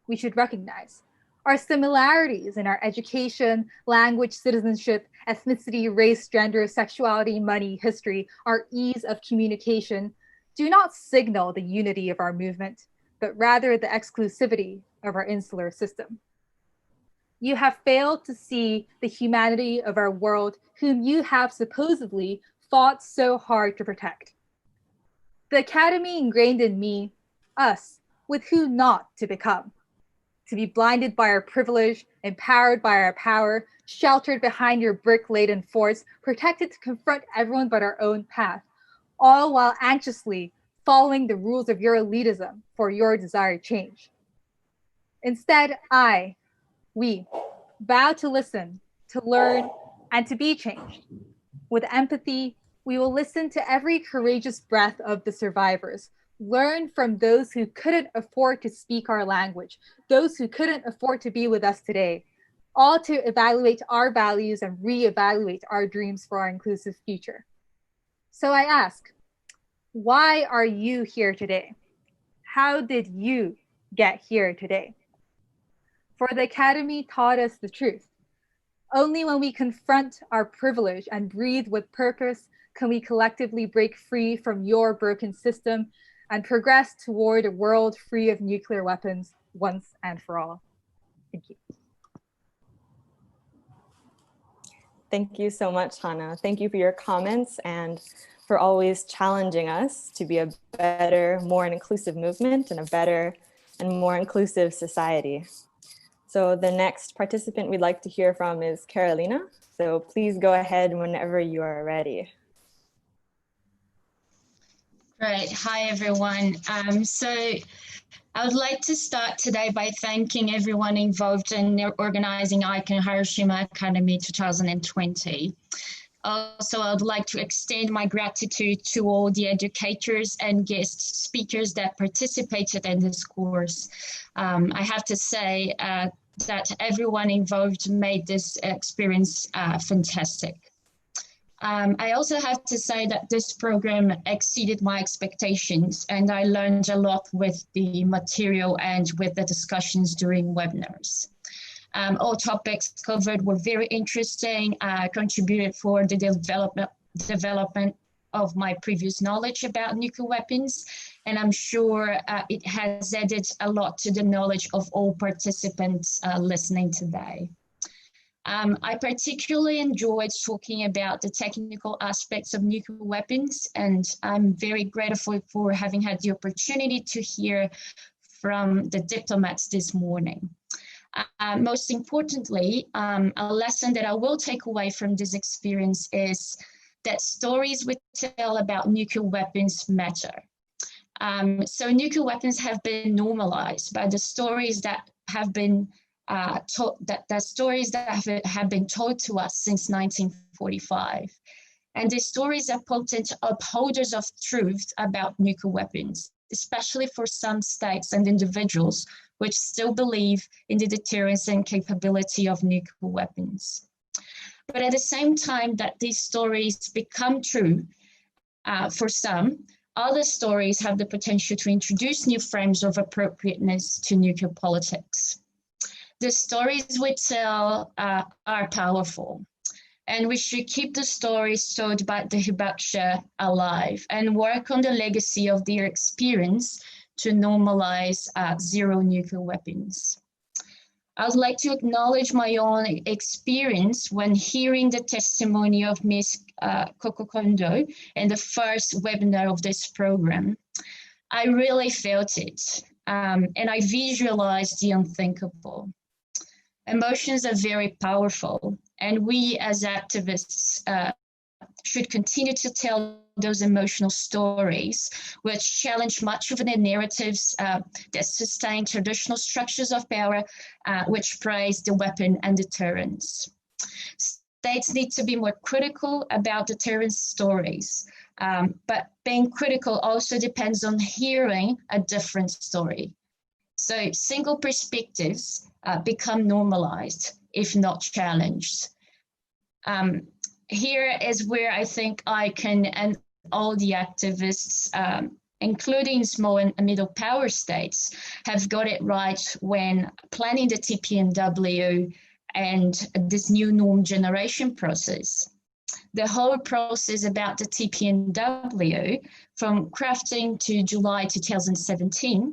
We should recognize our similarities in our education, language, citizenship, ethnicity, race, gender, sexuality, money, history, our ease of communication do not signal the unity of our movement, but rather the exclusivity of our insular system. You have failed to see the humanity of our world, whom you have supposedly fought so hard to protect. The Academy ingrained in me, us, with who not to become. To be blinded by our privilege, empowered by our power, sheltered behind your brick-laden forts, protected to confront everyone but our own path, all while anxiously following the rules of your elitism for your desired change. Instead, we vow to listen, to learn, and to be changed. With empathy, we will listen to every courageous breath of the survivors, learn from those who couldn't afford to speak our language, those who couldn't afford to be with us today, all to evaluate our values and reevaluate our dreams for our inclusive future. So I ask, why are you here today? How did you get here today? For the Academy taught us the truth. Only when we confront our privilege and breathe with purpose can we collectively break free from your broken system and progress toward a world free of nuclear weapons once and for all. Thank you. Thank you so much, Hana. Thank you for your comments and for always challenging us to be a better, more inclusive movement and a better and more inclusive society. So the next participant we'd like to hear from is Carolina. So please go ahead whenever you are ready. Great. Hi, everyone. So I would like to start today by thanking everyone involved in organizing ICANN Hiroshima Academy 2020. Also, I would like to extend my gratitude to all the educators and guest speakers that participated in this course. I have to say that everyone involved made this experience fantastic. I also have to say that this program exceeded my expectations, and I learned a lot with the material and with the discussions during webinars. All topics covered were very interesting, contributed for the development of my previous knowledge about nuclear weapons, and I'm sure it has added a lot to the knowledge of all participants listening today. I particularly enjoyed talking about the technical aspects of nuclear weapons, and I'm very grateful for having had the opportunity to hear from the diplomats this morning. Most importantly, a lesson that I will take away from this experience is that stories we tell about nuclear weapons matter. So nuclear weapons have been normalized by the stories that have been stories that have been told to us since 1945. And these stories are potent upholders of truth about nuclear weapons. especially for some states and individuals which still believe in the deterrence and capability of nuclear weapons. But at the same time that these stories become true for some, other stories have the potential to introduce new frames of appropriateness to nuclear politics. The stories we tell are powerful, and we should keep the stories told by the Hibakusha alive and work on the legacy of their experience to normalize zero nuclear weapons. I would like to acknowledge my own experience when hearing the testimony of Ms. Koko Kondo in the first webinar of this program. I really felt it, and I visualized the unthinkable. Emotions are very powerful, and we as activists should continue to tell those emotional stories, which challenge much of the narratives that sustain traditional structures of power, which praise the weapon and deterrence. States need to be more critical about deterrence stories, but being critical also depends on hearing a different story. So single perspectives become normalized, if not challenged. Here is where I think ICANN and all the activists, including small and middle power states, have got it right when planning the TPNW and this new norm generation process. The whole process about the TPNW, from crafting to July 2017,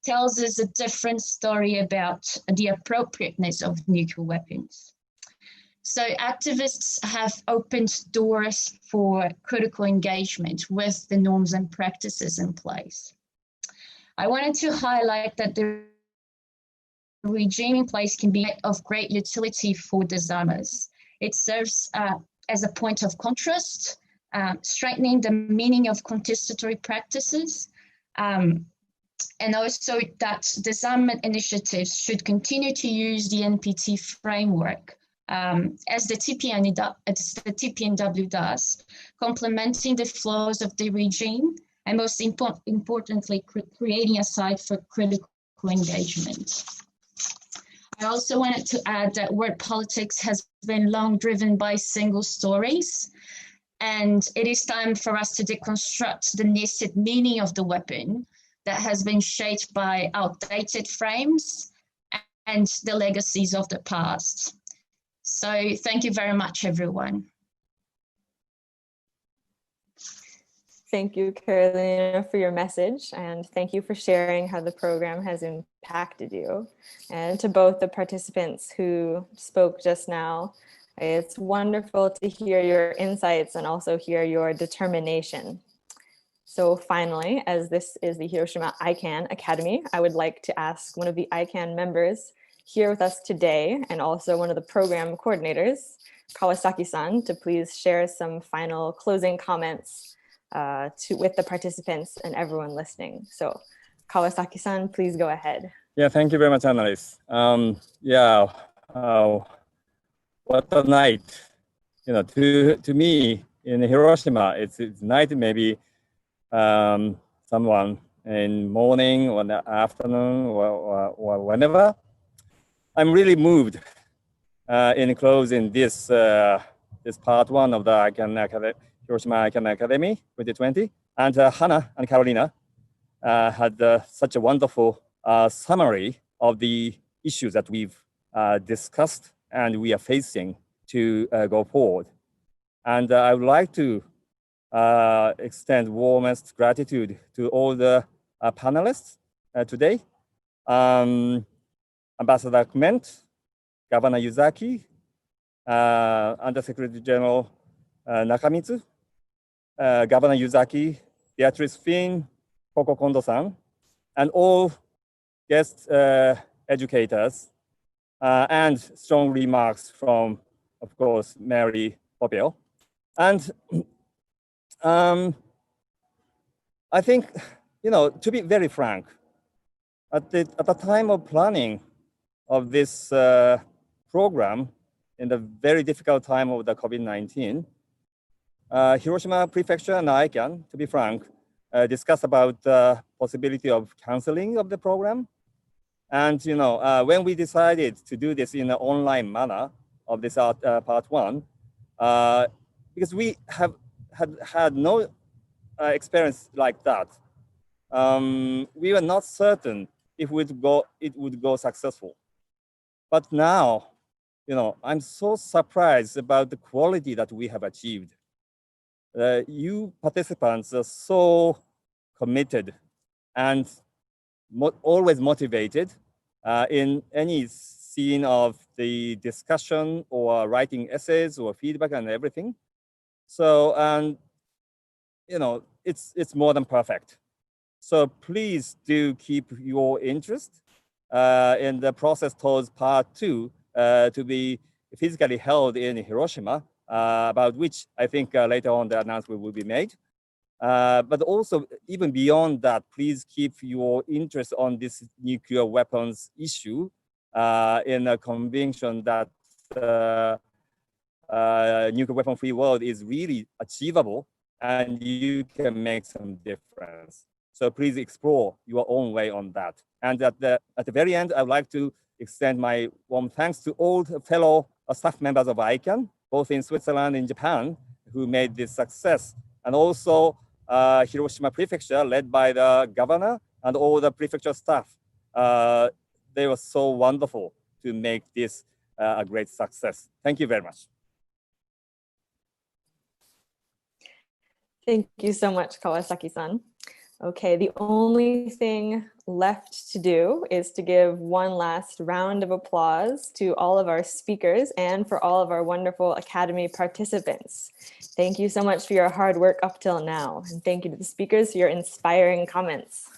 tells us a different story about the appropriateness of nuclear weapons. So activists have opened doors for critical engagement with the norms and practices in place. I wanted to highlight that the regime in place can be of great utility for disarmers. It serves as a point of contrast, strengthening the meaning of contestatory practices, and also that disarmament initiatives should continue to use the NPT framework as the TPNW does, complementing the flaws of the regime, and most importantly, creating a site for critical engagement. I also wanted to add that world politics has been long driven by single stories, and it is time for us to deconstruct the nested meaning of the weapon that has been shaped by outdated frames and the legacies of the past. So thank you very much, everyone. Thank you, Carolina, for your message, and thank you for sharing how the program has impacted you. And to both the participants who spoke just now, it's wonderful to hear your insights and also hear your determination. So finally, as this is the Hiroshima-ICAN Academy, I would like to ask one of the ICANN members here with us today, and also one of the program coordinators, Kawasaki-san, to please share some final closing comments with the participants and everyone listening. So Kawasaki-san, please go ahead. Yeah, thank you very much, Annalise. What a night. You know, to me, in Hiroshima, it's night, maybe someone in morning or the afternoon or whenever. I'm really moved in closing this this part one of the Hiroshima-ICAN Academy 2020. And Hannah and Carolina had such a wonderful summary of the issues that we've discussed and we are facing to go forward. And I would like to extend warmest gratitude to all the panelists today. Ambassador Clement, Governor Yuzaki, Undersecretary General Nakamitsu, Governor Yuzaki, Beatrice Finn, Koko Kondo-san, and all guest educators, and strong remarks from, of course, Mary Poppio. And I think, you know, to be very frank, at the time of planning of this program, in the very difficult time of the COVID-19, Hiroshima Prefecture and ICANN, to be frank, discuss about the possibility of canceling of the program. And when we decided to do this in an online manner of this part one, because we had no experience like that, we were not certain if it would go successful. But now, I'm so surprised about the quality that we have achieved. You participants are so committed and always motivated in any scene of the discussion or writing essays or feedback and everything. So, and it's more than perfect. So please do keep your interest in the process towards part two to be physically held in Hiroshima, about which I think later on the announcement will be made. But also, even beyond that, please keep your interest on this nuclear weapons issue in a conviction that nuclear weapon-free world is really achievable and you can make some difference. So please explore your own way on that. And at the very end, I would like to extend my warm thanks to all the fellow staff members of ICANN, both in Switzerland and Japan, who made this success. And also Hiroshima Prefecture, led by the governor and all the prefecture staff. They were so wonderful to make this a great success. Thank you very much. Thank you so much, Kawasaki-san. Okay, the only thing left to do is to give one last round of applause to all of our speakers and for all of our wonderful Academy participants. Thank you so much for your hard work up till now. And thank you to the speakers for your inspiring comments.